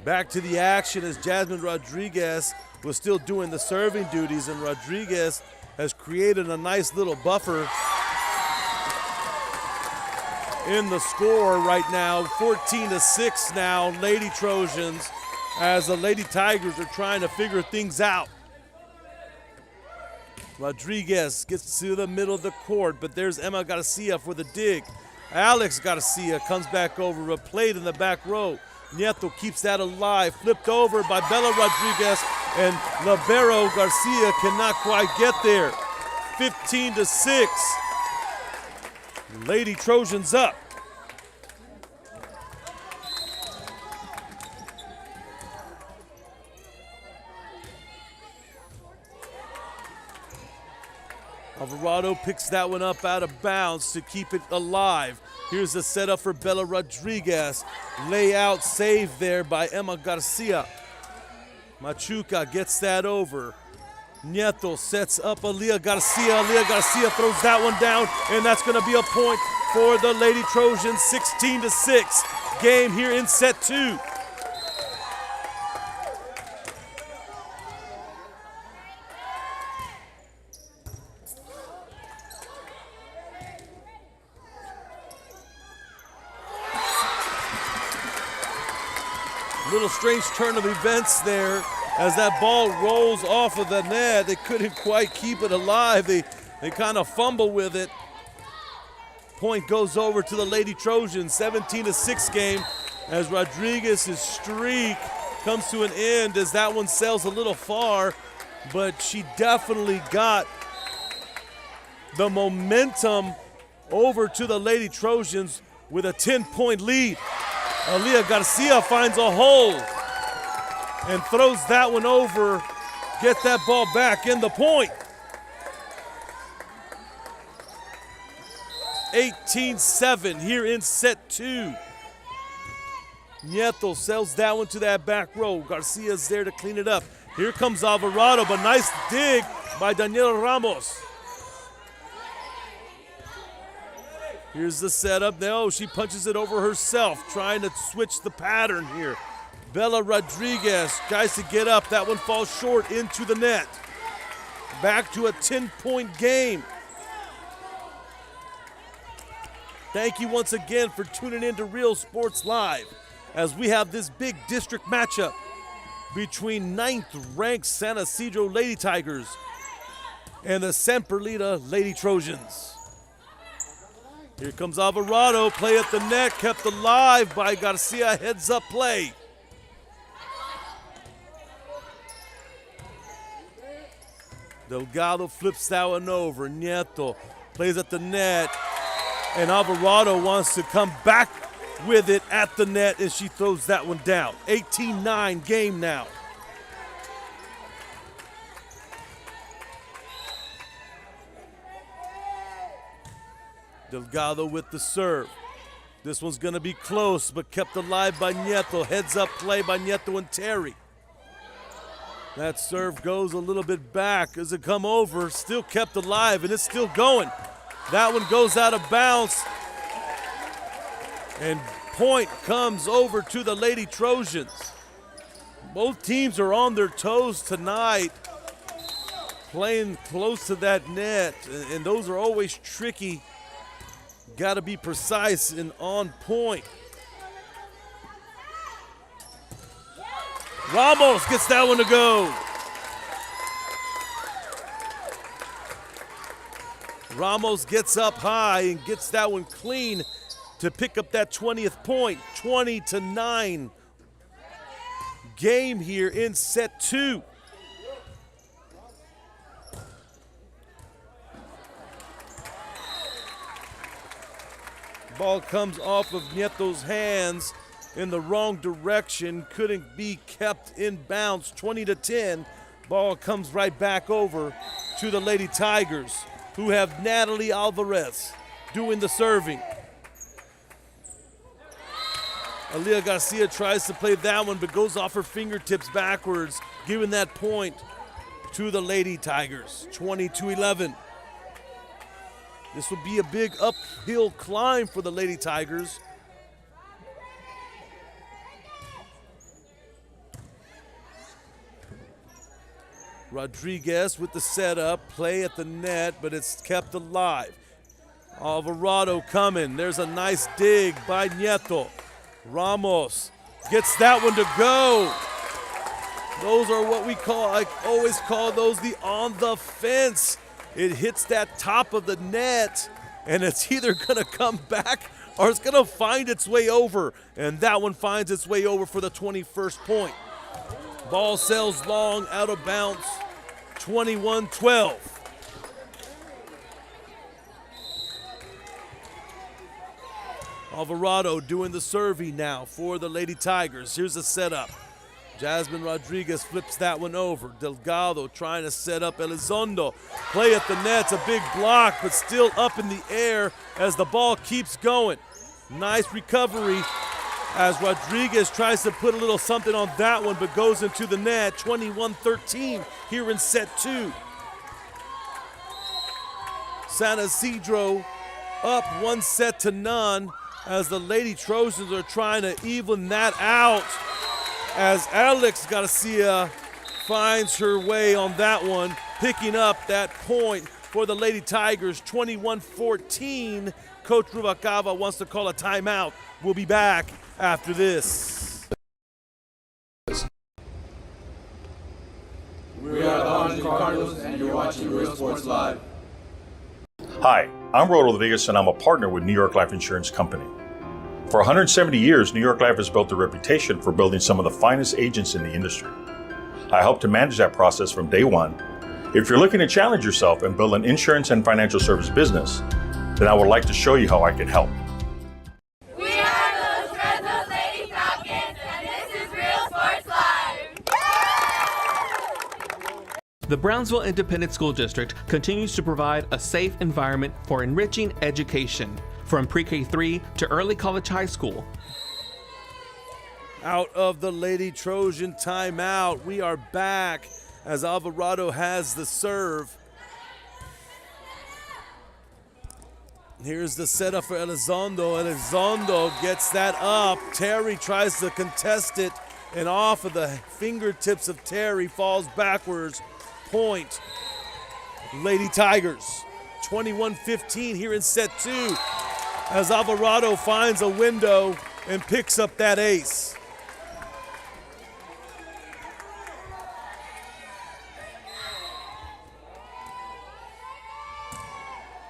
[SPEAKER 1] Back to the action as Jasmine Rodriguez was still doing the serving duties, and Rodriguez has created a nice little buffer in the score right now. 14-6 now, Lady Trojans, as the Lady Tigers are trying to figure things out. Rodriguez gets to the middle of the court, but there's Emma Garcia for the dig. Alex Garcia comes back over, a plate in the back row. Nieto keeps that alive, flipped over by Bella Rodriguez, and Libero Garcia cannot quite get there. 15-6. Lady Trojans up. Alvarado picks that one up out of bounds to keep it alive. Here's the setup for Bella Rodriguez. Layout save there by Emma Garcia. Machuca gets that over. Nieto sets up Aaliyah Garcia. Aaliyah Garcia throws that one down, and that's going to be a point for the Lady Trojans. 16-6 game here in set 2. Little strange turn of events there as that ball rolls off of the net. They couldn't quite keep it alive. They kind of fumble with it. Point goes over to the Lady Trojans. 17-6 game as Rodriguez's streak comes to an end as that one sails a little far, but she definitely got the momentum over to the Lady Trojans with a 10-point lead. Aaliyah Garcia finds a hole and throws that one over. Get that ball back in the point. 18-7 here in set 2. Nieto sells that one to that back row. Garcia's there to clean it up. Here comes Alvarado, but nice dig by Daniela Ramos. Here's the setup. No, she punches it over herself, trying to switch the pattern here. Bella Rodriguez tries to get up. That one falls short into the net. Back to a 10-point game. Thank you once again for tuning in to Real Sports Live as we have this big district matchup between 9th-ranked San Isidro Lady Tigers and the San Perlita Lady Trojans. Here comes Alvarado, play at the net, kept alive by Garcia, heads up play. Delgado flips that one over. Nieto plays at the net, and Alvarado wants to come back with it at the net, and she throws that one down. 18-9 game now. Delgado with the serve. This one's going to be close, but kept alive by Nieto. Heads up play by Nieto and Terry. That serve goes a little bit back as it come over. Still kept alive, and it's still going. That one goes out of bounds. And point comes over to the Lady Trojans. Both teams are on their toes tonight, playing close to that net, and those are always tricky. Got to be precise and on point. Ramos gets that one to go. Ramos gets up high and gets that one clean to pick up that 20th point. 20-9 game here in set 2. Ball comes off of Nieto's hands in the wrong direction. Couldn't be kept in bounds. 20-10. Ball comes right back over to the Lady Tigers, who have Natalie Alvarez doing the serving. Aaliyah Garcia tries to play that one, but goes off her fingertips backwards. giving that point to the Lady Tigers, 20-11. This will be a big uphill climb for the Lady Tigers. Rodriguez with the setup, play at the net, but it's kept alive. Alvarado coming. There's a nice dig by Nieto. Ramos gets that one to go. Those are what we call, I always call those the on the fence. It hits that top of the net, and it's either going to come back or it's going to find its way over. And that one finds its way over for the 21st point. Ball sails long, out of bounds, 21-12. Alvarado doing the serving now for the Lady Tigers. Here's the setup. Jasmine Rodriguez flips that one over. Delgado trying to set up Elizondo. Play at the net, it's a big block, but still up in the air as the ball keeps going. Nice recovery as Rodriguez tries to put a little something on that one, but goes into the net. 21-13 here in set 2. San Isidro up 1-0 as the Lady Trojans are trying to even that out, as Alex Garcia finds her way on that one, picking up that point for the Lady Tigers, 21-14. Coach Rubalcaba wants to call a timeout. We'll be back after this.
[SPEAKER 13] We are the Harlingen Cardinals, and you're watching Real Sports Live.
[SPEAKER 19] Hi, I'm Rodo Rodriguez, and I'm a partner with New York Life Insurance Company. For 170 years, New York Life has built a reputation for building some of the finest agents in the industry. I help to manage that process from day one. If you're looking to challenge yourself and build an insurance and financial service business, then I would like to show you how I can help.
[SPEAKER 3] We are those Fresno Lady Falcons, and this is Real Sports Live.
[SPEAKER 11] The Brownsville Independent School District continues to provide a safe environment for enriching education, from pre-K3 to early college high school.
[SPEAKER 1] Out of the Lady Trojan timeout, we are back as Alvarado has the serve. Here's the setup for Elizondo. Elizondo gets that up. Terry tries to contest it, and off of the fingertips of Terry falls backwards. Point, Lady Tigers. 21-15 here in set 2 as Alvarado finds a window and picks up that ace.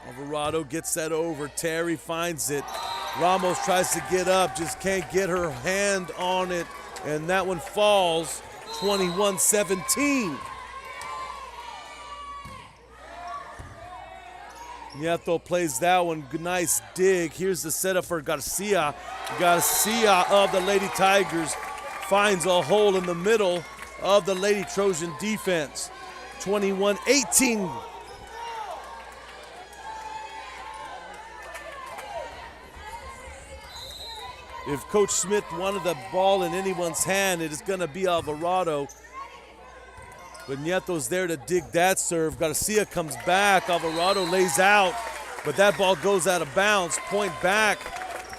[SPEAKER 1] Alvarado gets that over. Terry finds it. Ramos tries to get up, just can't get her hand on it, and that one falls. 21-17. Nieto plays that one. Nice dig. Here's the setup for Garcia. Garcia of the Lady Tigers finds a hole in the middle of the Lady Trojan defense. 21-18. If Coach Smith wanted the ball in anyone's hand, it is going to be Alvarado. But Nieto's there to dig that serve. Garcia comes back. Alvarado lays out, but that ball goes out of bounds. Point back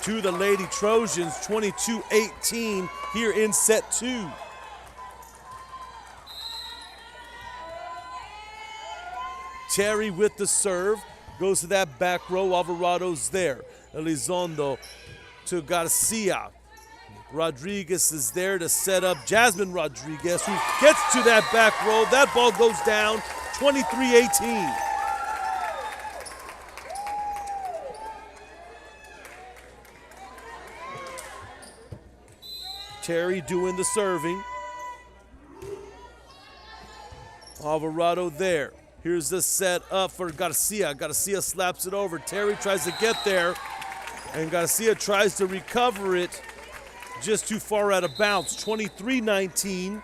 [SPEAKER 1] to the Lady Trojans, 22-18 here in set 2. Terry with the serve, goes to that back row. Alvarado's there. Elizondo to Garcia. Rodriguez is there to set up Jasmine Rodriguez, who gets to that back row. That ball goes down, 23-18. Terry doing the serving. Alvarado there. Here's the set up for Garcia. Garcia slaps it over. Terry tries to get there, and Garcia tries to recover it. Just too far out of bounds. 23-19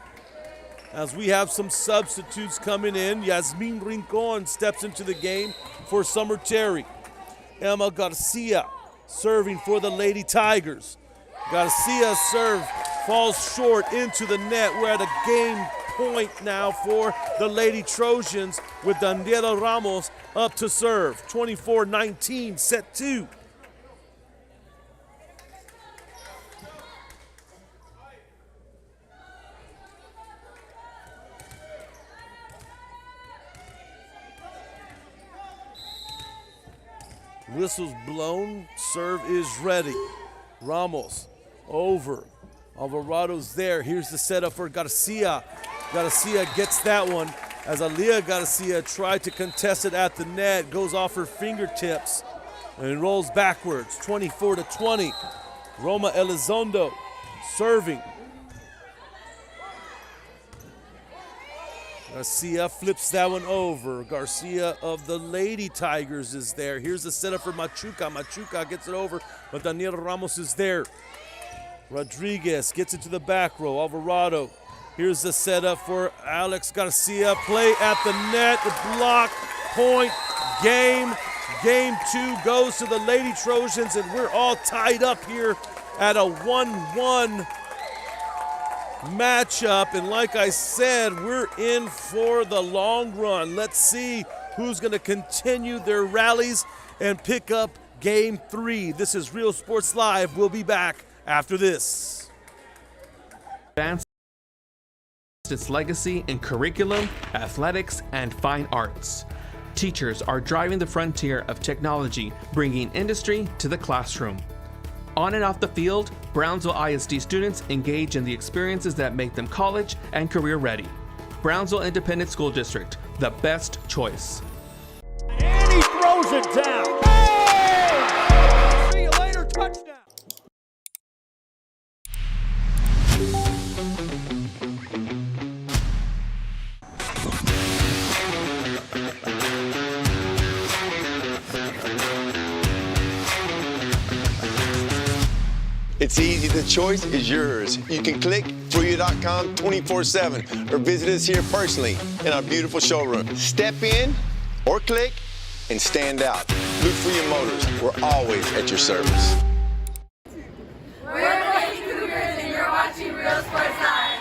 [SPEAKER 1] as we have some substitutes coming in. Yasmin Rincon steps into the game for Summer Terry. Emma Garcia serving for the Lady Tigers. Garcia's serve falls short into the net. We're at a game point now for the Lady Trojans with Daniela Ramos up to serve. 24-19, set 2. Whistle's blown, serve is ready. Ramos over. Alvarado's there. Here's the setup for Garcia. Garcia gets that one as Alia Garcia tried to contest it at the net. Goes off her fingertips and rolls backwards. 24-20. Roma Elizondo serving. Garcia flips that one over. Garcia of the Lady Tigers is there. Here's the setup for Machuca. Machuca gets it over, but Daniel Ramos is there. Rodriguez gets it to the back row. Alvarado. Here's the setup for Alex Garcia. Play at the net. The block. Point. Game. Game 2 goes to the Lady Trojans, and we're all tied up here at a 1-1 matchup. And like I said, we're in for the long run. Let's see who's going to continue their rallies and pick up Game 3. This is Real Sports Live. We'll be back after this.
[SPEAKER 11] Advance its legacy in curriculum, athletics, and fine arts. Teachers are driving the frontier of technology, bringing industry to the classroom. On and off the field, Brownsville ISD students engage in the experiences that make them college and career ready. Brownsville Independent School District, the best choice.
[SPEAKER 1] And he throws it down. Hey! See you later, touchdown.
[SPEAKER 2] It's easy, the choice is yours. You can click Perlita.com 24/7 or visit us here personally in our beautiful showroom. Step in or click and stand out. Look for your motors. We're always at your service.
[SPEAKER 3] We're the Lady Cougars and you're watching Real Sports Live.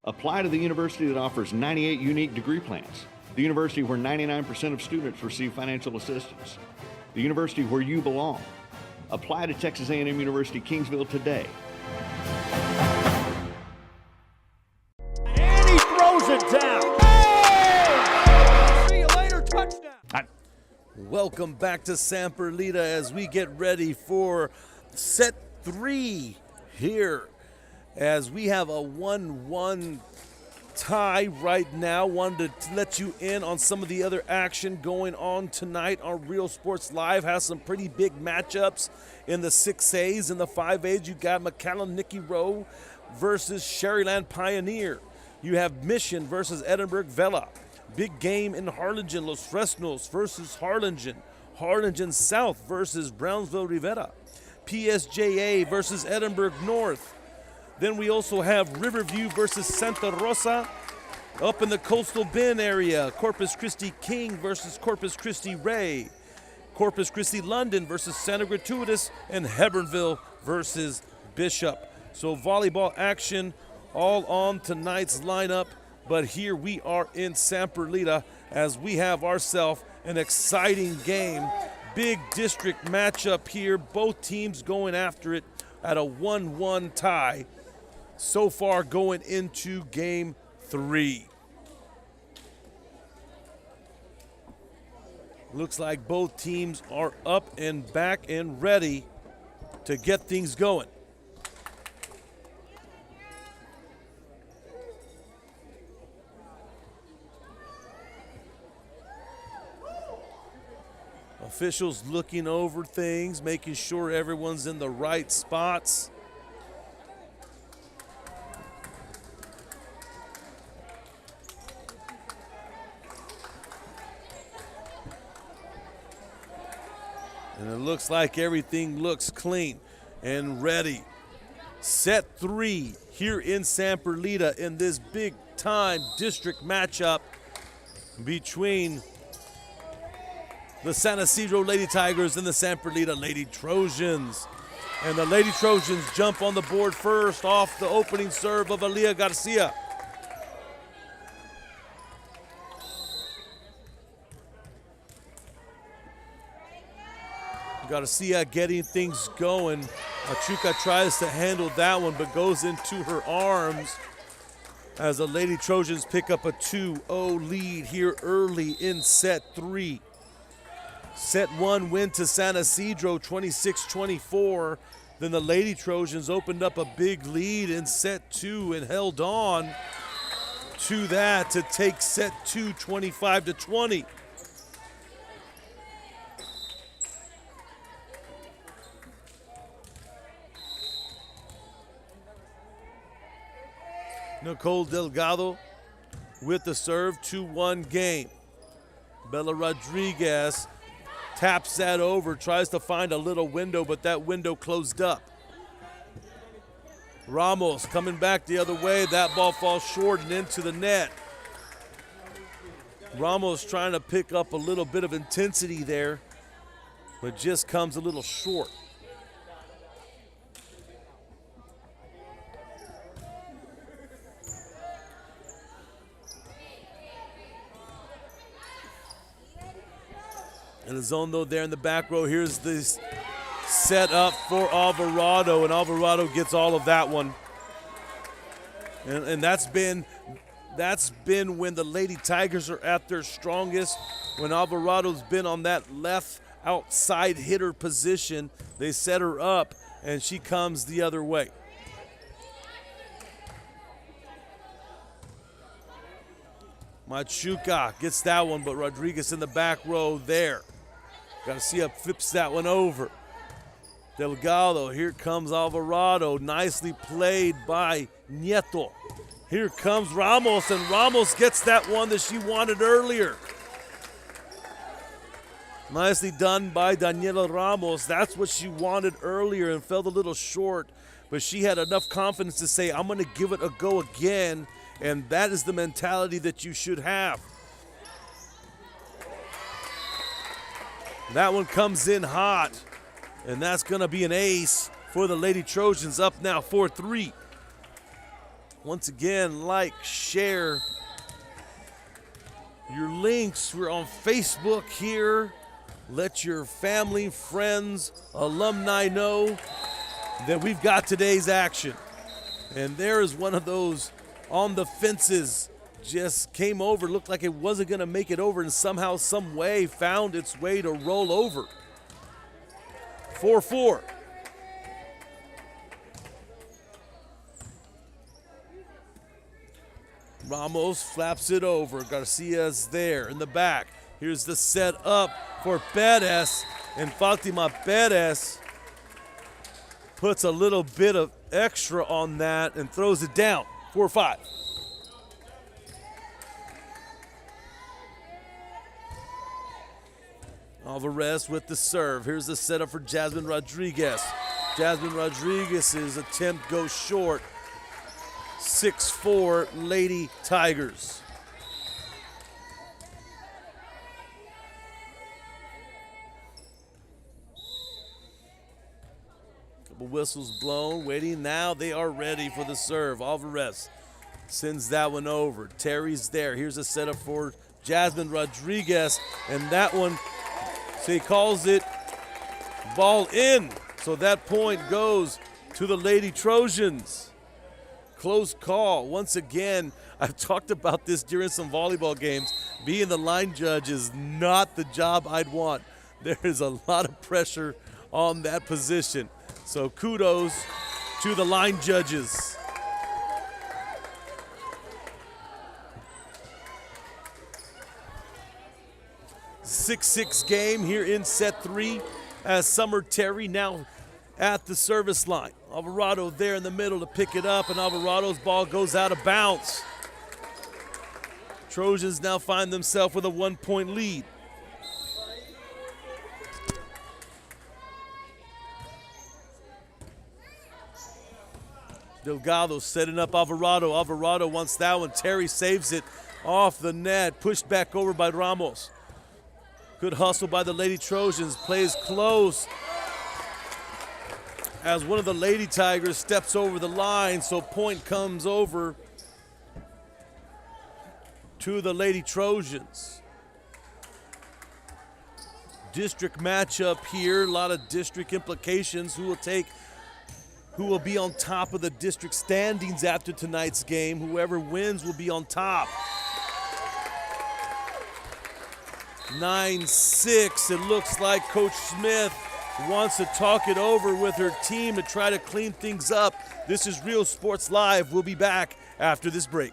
[SPEAKER 4] Apply to the university that offers 98 unique degree plans. The university where 99% of students receive financial assistance. The university where you belong. Apply to Texas A&M University Kingsville today.
[SPEAKER 1] And he throws it down. Hey! See you later, touchdown. Welcome back to San Perlita as we get ready for set 3 here. As we have a 1-1 tie right now. Wanted to let you in on some of the other action going on tonight on Real Sports Live. Has some pretty big matchups in the 6As and the 5As. You got McCallum Nicky Rowe versus Sherryland Pioneer. You have Mission versus Edinburgh Vela. Big game in Harlingen, Los Fresnos versus Harlingen. Harlingen South versus Brownsville Rivera. PSJA versus Edinburgh North. Then we also have Riverview versus Santa Rosa. Up in the Coastal Bend area, Corpus Christi King versus Corpus Christi Ray. Corpus Christi London versus Santa Gratuitous, and Hebronville versus Bishop. So volleyball action all on tonight's lineup. But here we are in San Perlita as we have ourselves an exciting game. Big district matchup here. Both teams going after it at a 1-1 tie. So far going into game 3. Looks like both teams are up and back and ready to get things going. Officials looking over things, making sure everyone's in the right spots. And it looks like everything looks clean and ready. Set 3 here in San Perlita in this big-time district matchup between the San Isidro Lady Tigers and the San Perlita Lady Trojans. And the Lady Trojans jump on the board first off the opening serve of Aaliyah Garcia. Garcia getting things going. Machuca tries to handle that one, but goes into her arms as the Lady Trojans pick up a 2-0 lead here early in set 3. Set 1 win to San Isidro 26-24. Then the Lady Trojans opened up a big lead in set 2 and held on to that to take set 2 25-20. Nicole Delgado with the serve, 2-1 game. Bella Rodriguez taps that over, tries to find a little window, but that window closed up. Ramos coming back the other way. That ball falls short and into the net. Ramos trying to pick up a little bit of intensity there, but just comes a little short. In the zone, though, there in the back row, here's this set up for Alvarado, and Alvarado gets all of that one. And that's been when the Lady Tigers are at their strongest. When Alvarado's been on that left outside hitter position, they set her up, and she comes the other way. Machuca gets that one, but Rodriguez in the back row there. Garcia flips that one over. Delgado, here comes Alvarado. Nicely played by Nieto. Here comes Ramos, and Ramos gets that one that she wanted earlier. Nicely done by Daniela Ramos. That's what she wanted earlier and fell a little short, but she had enough confidence to say, I'm going to give it a go again, and that is the mentality that you should have. That one comes in hot, and that's going to be an ace for the Lady Trojans, up now 4-3. Once again, like, share your links. We're on Facebook here. Let your family, friends, alumni know that we've got today's action. And there is one of those on the fences, just came over, looked like it wasn't going to make it over, and somehow, some way found its way to roll over. 4-4. Ramos flaps it over. Garcia's there in the back. Here's the set up for Perez, and Fatima Perez puts a little bit of extra on that and throws it down. 4-5. Alvarez with the serve. Here's the setup for Jasmine Rodriguez. Jasmine Rodriguez's attempt goes short. 6-4 Lady Tigers. Couple whistles blown, waiting now. They are ready for the serve. Alvarez sends that one over. Terry's there. Here's a setup for Jasmine Rodriguez, and that one, so he calls it ball in. So that point goes to the Lady Trojans. Close call. Once again, I've talked about this during some volleyball games. Being the line judge is not the job I'd want. There is a lot of pressure on that position. So kudos to the line judges. Six game here in set 3 as Summer Terry now at the service line. Alvarado there in the middle to pick it up, and Alvarado's ball goes out of bounds. Trojans now find themselves with a 1-point lead. Delgado setting up Alvarado. Alvarado wants that one. Terry saves it off the net. Pushed back over by Ramos. Good hustle by the Lady Trojans. Plays close as one of the Lady Tigers steps over the line. So point comes over to the Lady Trojans. District matchup here. A lot of district implications. Who will be on top of the district standings after tonight's game. Whoever wins will be on top. 9-6. It looks like Coach Smith wants to talk it over with her team to try to clean things up. This is Real Sports Live. We'll be back after this break.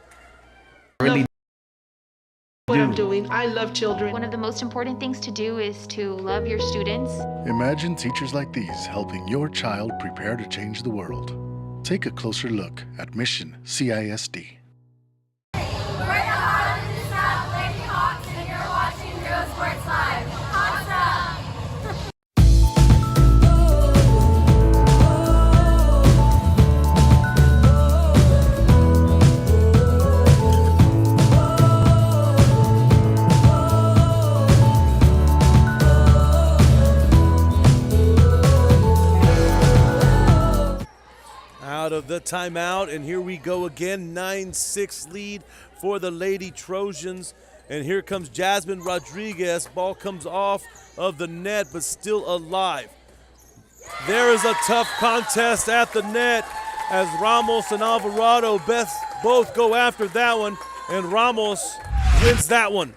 [SPEAKER 7] What I'm doing. I love children. One of the most important things to do is to love your students.
[SPEAKER 8] Imagine teachers like these helping your child prepare to change the world. Take a closer look at Mission CISD.
[SPEAKER 1] Out of the timeout, and here we go again. 9-6 lead for the Lady Trojans. And here comes Jasmine Rodriguez. Ball comes off of the net, but still alive. There is a tough contest at the net as Ramos and Alvarado both go after that one, and Ramos wins that one.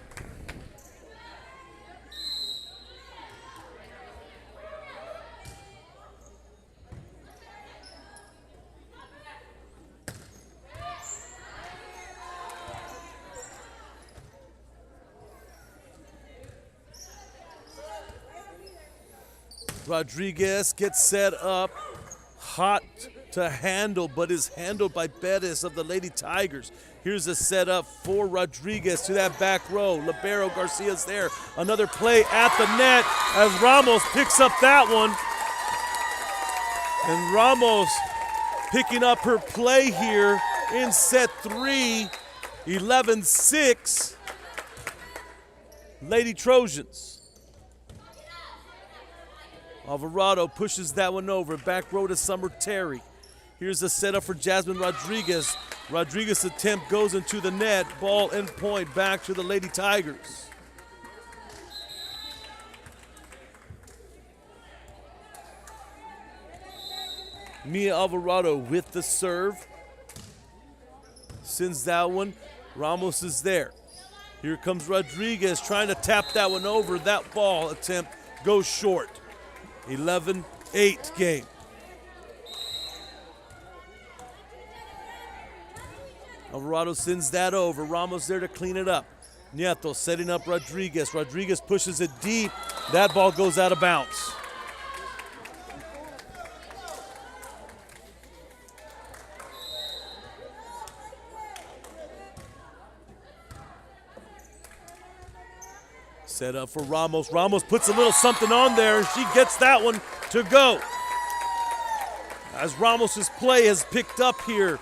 [SPEAKER 1] Rodriguez gets set up, hot to handle, but is handled by Bettis of the Lady Tigers. Here's a setup for Rodriguez to that back row. Libero Garcia's there. Another play at the net as Ramos picks up that one. And Ramos picking up her play here in set 3, 11-6. Lady Trojans. Alvarado pushes that one over. Back row to Summer Terry. Here's the setup for Jasmine Rodriguez. Rodriguez's attempt goes into the net. Ball and point back to the Lady Tigers. Mia Alvarado with the serve. Sends that one. Ramos is there. Here comes Rodriguez trying to tap that one over. That ball attempt goes short. 11-8 game. Alvarado sends that over. Ramos there to clean it up. Nieto setting up Rodriguez. Rodriguez pushes it deep. That ball goes out of bounds. Set up for Ramos. Ramos puts a little something on there. She gets that one to go. As Ramos's play has picked up here,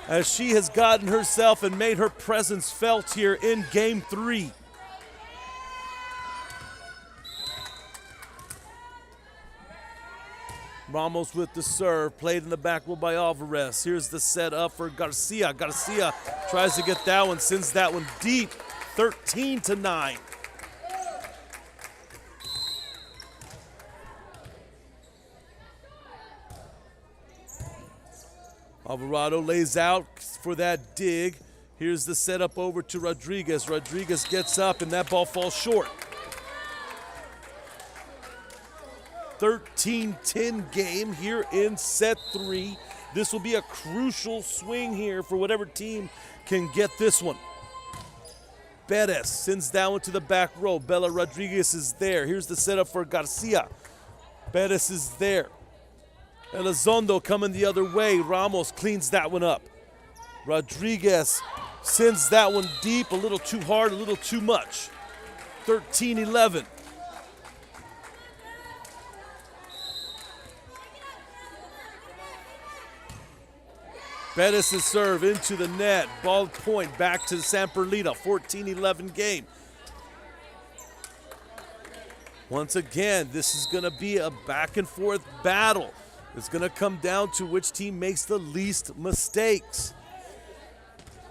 [SPEAKER 1] as she has gotten herself and made her presence felt here in game 3. Ramos with the serve, played in the back row by Alvarez. Here's the set up for Garcia. Garcia tries to get that one, sends that one deep, 13-9. Alvarado lays out for that dig. Here's the setup over to Rodriguez. Rodriguez gets up and that ball falls short. 13-10 game here in set 3. This will be a crucial swing here for whatever team can get this one. Bettis sends that one to the back row. Bella Rodriguez is there. Here's the setup for Garcia. Bettis is there. Elizondo coming the other way. Ramos cleans that one up. Rodriguez sends that one deep, a little too hard, a little too much. 13-11. Bettis' serve into the net. Ball point back to San Perlita. 14-11 game. Once again, this is going to be a back and forth battle. It's going to come down to which team makes the least mistakes.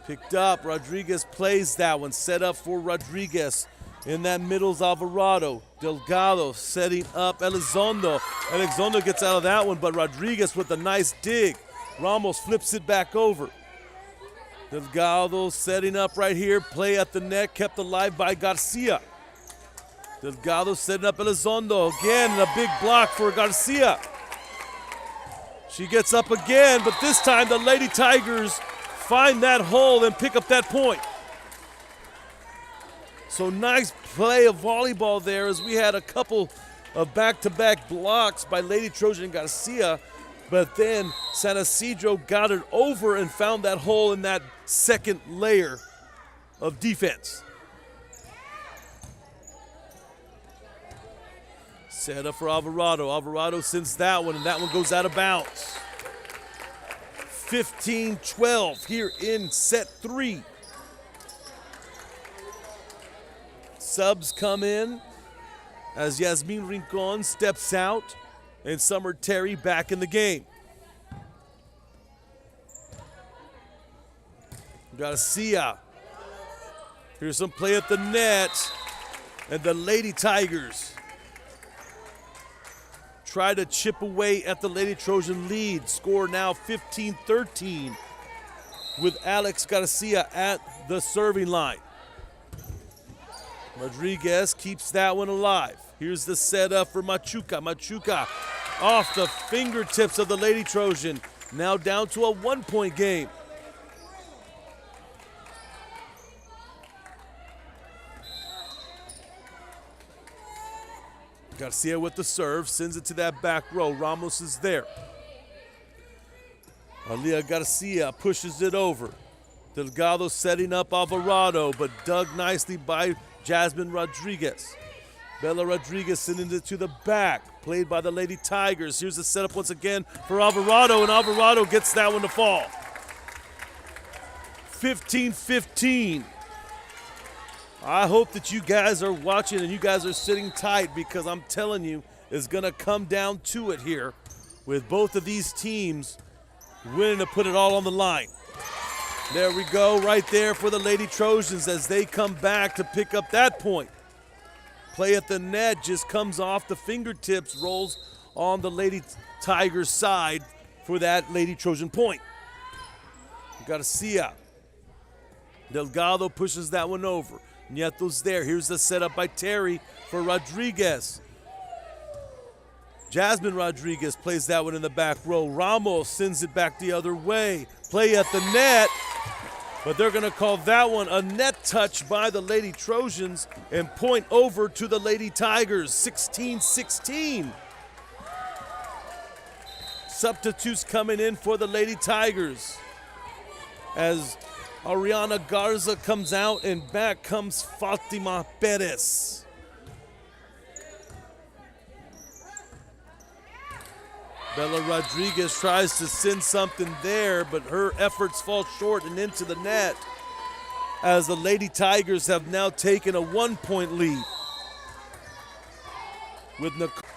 [SPEAKER 1] Picked up. Rodriguez plays that one. Set up for Rodriguez. In that middle's Alvarado. Delgado setting up Elizondo. Elizondo gets out of that one, but Rodriguez with a nice dig. Ramos flips it back over. Delgado setting up right here. Play at the net, kept alive by Garcia. Delgado setting up Elizondo again, and a big block for Garcia. She gets up again, but this time the Lady Tigers find that hole and pick up that point. So nice play of volleyball there, as we had a couple of back-to-back blocks by Lady Trojan and Garcia, but then San Isidro got it over and found that hole in that second layer of defense. Set up for Alvarado. Alvarado sends that one, and that one goes out of bounds. 15-12 here in set 3. Subs come in as Yasmin Rincon steps out and Summer Terry back in the game. Garcia. Here's some play at the net, and the Lady Tigers try to chip away at the Lady Trojan lead. Score now 15-13 with Alex Garcia at the serving line. Rodriguez keeps that one alive. Here's the setup for Machuca. Machuca off the fingertips of the Lady Trojan. Now down to a 1-point game. Garcia with the serve, sends it to that back row. Ramos is there. Alia Garcia pushes it over. Delgado setting up Alvarado, but dug nicely by Jasmine Rodriguez. Bella Rodriguez sending it to the back, played by the Lady Tigers. Here's the setup once again for Alvarado, and Alvarado gets that one to fall. 15-15. I hope that you guys are watching and you guys are sitting tight, because I'm telling you, it's going to come down to it here with both of these teams winning to put it all on the line. There we go, right there for the Lady Trojans as they come back to pick up that point. Play at the net just comes off the fingertips, rolls on the Lady Tigers side for that Lady Trojan point. Garcia. Delgado pushes that one over. Nieto's there. Here's the setup by Terry for Rodriguez. Jasmine Rodriguez plays that one in the back row. Ramos sends it back the other way. Play at the net, but they're going to call that one a net touch by the Lady Trojans and point over to the Lady Tigers. 16-16. Substitutes coming in for the Lady Tigers as Ariana Garza comes out, and back comes Fatima Perez. Bella Rodriguez tries to send something there, but her efforts fall short and into the net as the Lady Tigers have now taken a 1-point lead with Nicole.